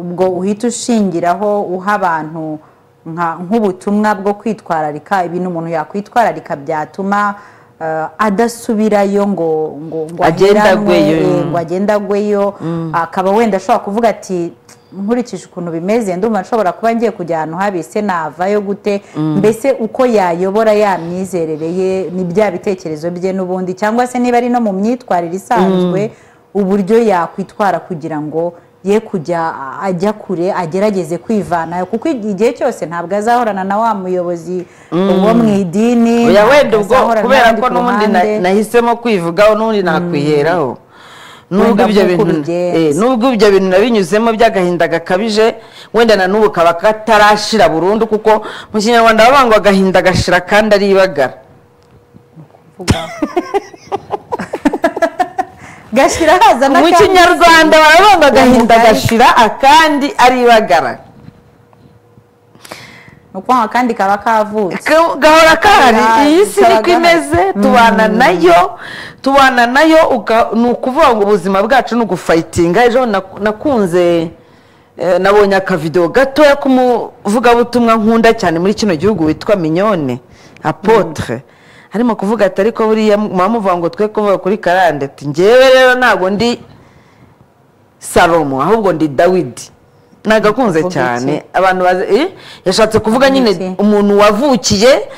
ubwo uhita ushingiraho uha abantu nk'ubutumwa bwo kwitwararika ibintu umuntu yakwitwararika byatuma adasubirayo ngo agenda agweyo akaba wenda ashobora kuvuga ati nkurikije ukuntu bimeze ndumva nshobora kuba ngiye kujya ahantu habise navayo gute mbese uko yayobora ya myizerere ye ni bya bitekerezo bye n'ubundi cyangwa se niba ari no mu myitwarire isanzwe uburyo yakwitwara kugira ngo ye kujya ajya kure agerageze kwivanayo kuko igihe cyose ntabwo azahorana na wa muyobozi wo mu idini wenda ubwo kubera ko n'ubundi nahisemo kwivugaho n'ubundi nakwiheraho nubwo ibyo bintu nabinyuzemo by'agahinda gakabije wenda na n'ubu kaba katarashira burundu kuko mu kinyarwanda bavuga ngo agahinda gashira kandi aribagara gashira haza mu kinyarwanda baravuga ngo agahinda gashira akandi aribagara nuko akandi kaba kavutse gahora kahari iyi si niko imeze tubana nayo ni ukuvuga ngo ubuzima bwacu ni ugufayitinga ejo nakunze nabonye akavidewo gatoya k'umuvugabutumwa nkunda cyane muri kino gihugu witwa Mignone Apotre harimo kuvuga ati ariko buriya muvuga ngo twe kuvuga kuri karande ati ngewe rero ntabwo ndi Salomo ahubwo ndi Dawidi nagakunze cyane abantu yashatse kuvuga nyine umuntu wavukiye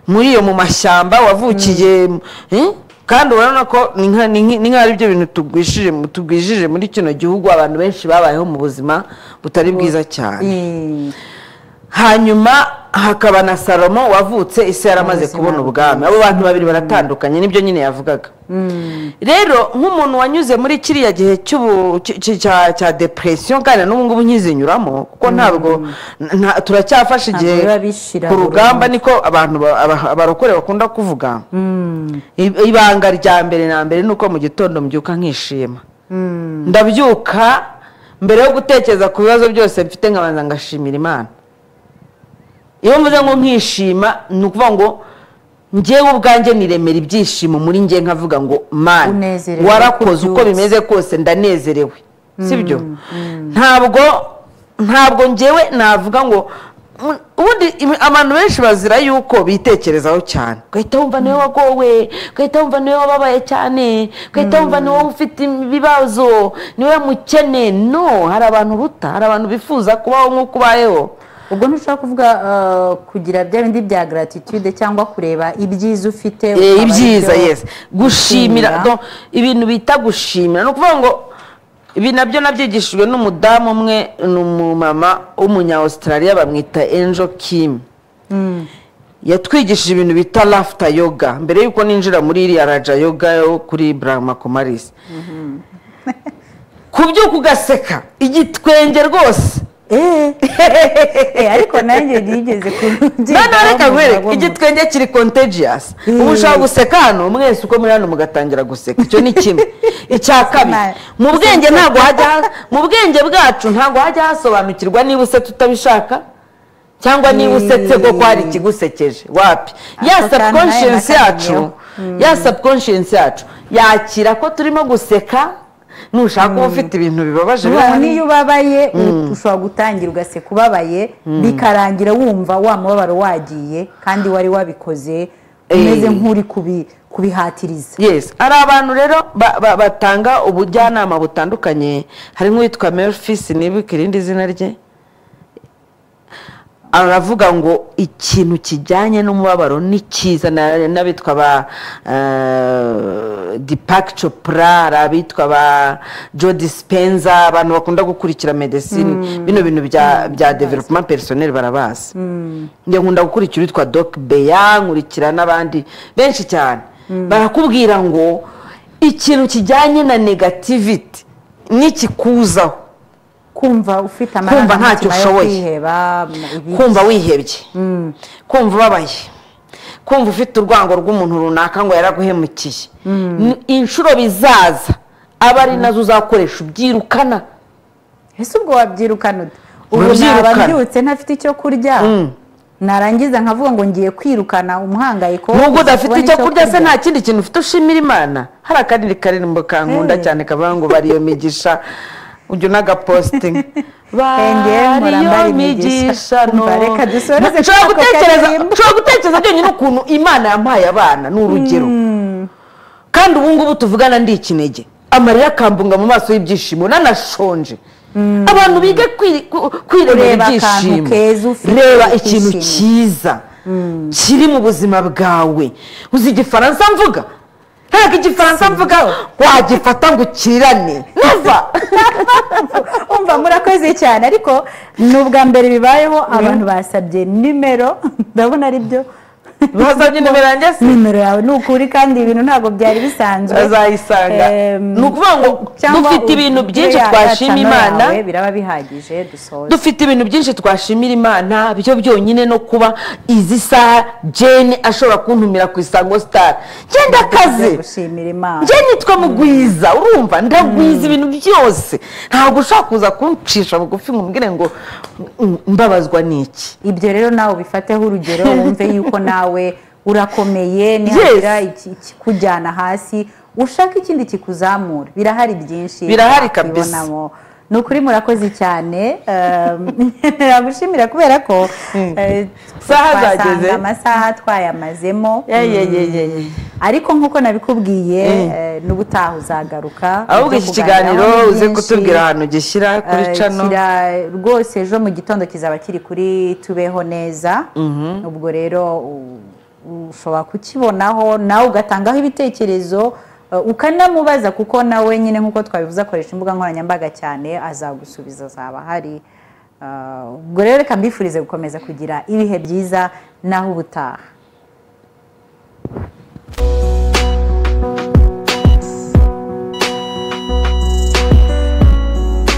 muri iyo mu mashyamba wavukiye kandi urabona ko ni nk'ari byo bintu tugwijije muri kino gihugu abantu benshi babayeho mu buzima butari bwiza cyane hanyuma hakaba na Salomo wavutse isi yaramaze kubona ubwami abo bantu babiri baratandukanye nibyo nyine yavugaga rero nk'umuntu wanyuze muri kiriya gihe cya depression kandi n'ubu ngubu nkizinyuramo kuko ntabwo turacyafashe igihe ku rugamba niko abantu abarokore bakunda kuvuga ibanga rya mbere na mbere nuko mu gitondo mbyuka nkishima ndabyuka mbere yo gutekereza ku bibazo byose mfite nkabanza ngashimira Imana iyo mvuze ngo nkishima ni ukuvuga ngo ngewe ubwanjye niremera ibyishimo muri nge nkavuga ngo Mana warakoze uko bimeze kose ndanezerewe sibyo ntabwo ngewe navuga ngo ubundi abantu benshi bazira yuko bitekerezaho cyane, ugahita wumva niwe wagowe, ugahita wumva niwe wababaye cyane, ugahita wumva niwe ufite ibibazo, niwe mukene. No, hari abantu ruta, hari abantu bifuza kubaho nk'uko ubayeho. ubwo ntushobora kuvuga kugira bya bindi bya gratitude cyangwa kureba ibyiza ufite, ibyiza, yes, gushimira. Ibintu bita gushimira no kuvuga ngo ibi nabyo nabyigishijwe n'umudamu umwe, ni umumama w'umunya Australia bamwita Angel Kim. Yatwigishije ibintu bita laughter yoga mbere yuko ninjira muri iriya raja yoga yo kuri Brahma Kumaris. Kubyuka ugaseka igitwenge rwose. ariko nanjye nigeze reka nkwereke igitwenge kiri contagious. Ubu ushaka guseka hano mwese uko muri hano mugatangira guseka, icyo ni kimwe. Icya kabiri, mu bwenge ntabwo hajya, mu bwenge bwacu ntabwo hajya hasobanukirwa niba usetse utabishaka cyangwa niba usetse ko hari ikigusekeje. Wapi? Ya subconscious yacu yakira ko turimo guseka. Nushaka kuba ufite ibintu bibabaje, niyo ubabaye ushobora gutangira ugaseka ubabaye, bikarangira wumva wa mubabaro wagiye kandi wari wabikoze umeze nk'uri kubihatiriza. Yes, ari abantu rero batanga ubujyanama butandukanye. Hari nk'uwitwa Melfis, nibuka irindi zina rye, aravuga ngo ikintu kijyanye n'umubabaro ni cyiza. N'abitwa ba Deepak Chopra, abitwa ba Joe Dispenza, abantu bakunda gukurikira medicine, bino bintu bya development personnel barabazi. Njye nkunda gukurikira witwa Doc Beya, nkurikira n'abandi benshi cyane. Barakubwira ngo ikintu kijyanye na negativity nikikuzaho, kumva ufite amarangamutima, kumva ntacyo ushoboye, kumva wihebye, kumva ubabaye, kumva ufite urwango rw'umuntu runaka ngo yaraguhemukiye, inshuro bizaza aba ari nazo uzakoresha ubyirukana. Ese ubwo wabyirukana ubu naba mbyutse ntafite icyo kurya, narangiza nkavuga ngo ngiye kwirukana umuhangayiko. Nubwo udafite icyo kurya se nta kindi kintu ufite ushimira Imana. Hari akandi karimbo kankunda cyane kavuga ngo bariyo migisha, ujya unagaposting bariyo migisha. Reka dusoreze. Ushobora gutekereza byonyine ukuntu Imana yampaye abana, ni urugero. Kandi ubu ngubu tuvugana ndi ikinege, amarira akambunga mu maso y'ibyishimo, nanashonje. Abantu bige kwireba ibyishimo, reba ikintu cyiza kiri mu buzima bwawe. Uzi igifaransa mvuga? Ntabwo igifaransa mvuga wagifata ngo ukirane neva. Umva murakoze cyane, ariko n'ubwa mbere bibayeho abantu basabye nimero, ndabona ari byo basabye nimero yanjye. Nimero yawe ni ukuri kandi ibintu ntabwo byari bisanzwe, bazayisanga. Ni ukuvuga ngo dufite ibintu byinshi twashima Imana, biraba bihagije. Dusoze, dufite ibintu byinshi twashimira Imana, byo byonyine no kuba izi saha Jane ashobora kuntumira ku Isango Star, genda kaze gushimira Imana. Jane nitwa Mugwiza, urumva ndagwiza ibintu byose. Ntabwo ushaka kuza kuncisha bugufi ngumbwire ngo mbabazwa niki. Ibyo rero nawe ubifateho urugero, wumve yuko nawe urakomeye, nihagira ikikujyana hasi ushaka ikindi kikuzamura. Birahari byinshi, birahari kabisa. Nukuri murakoze cyane. Nagushimira kubera ko saha zageze, amasaha twayamazemo. Ariko nkuko nabikubwiye, n'ubutaha uzagaruka. Ahubwo iki kiganiro uze kutubwira ahantu gishyira kuri channel. Rwose ejo mu gitondo kizaba kiri kuri Tubeho Neza. Ubwo rero ushobora kukibonaho nawe ugatangaho ibitekerezo, ukanamubaza, kuko nawe nyine nkuko twabivuze akoresha imbuga nkoranyambaga cyane, azagusubiza, azaba hari. Ubwo rero reka mbifurize gukomeza kugira ibihe byiza naho ubutaha.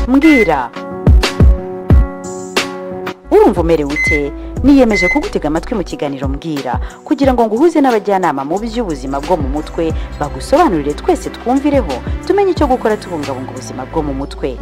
Mbwira, urumva umerewe ute? Niyemeje kugutega amatwi mu kiganiro Mbwira kugira ngo nguhuze n'abajyanama mu by'ubuzima bwo mu mutwe, bagusobanurire twese twumvireho, tumenye icyo gukora tubungabunga ubuzima bwo mu mutwe.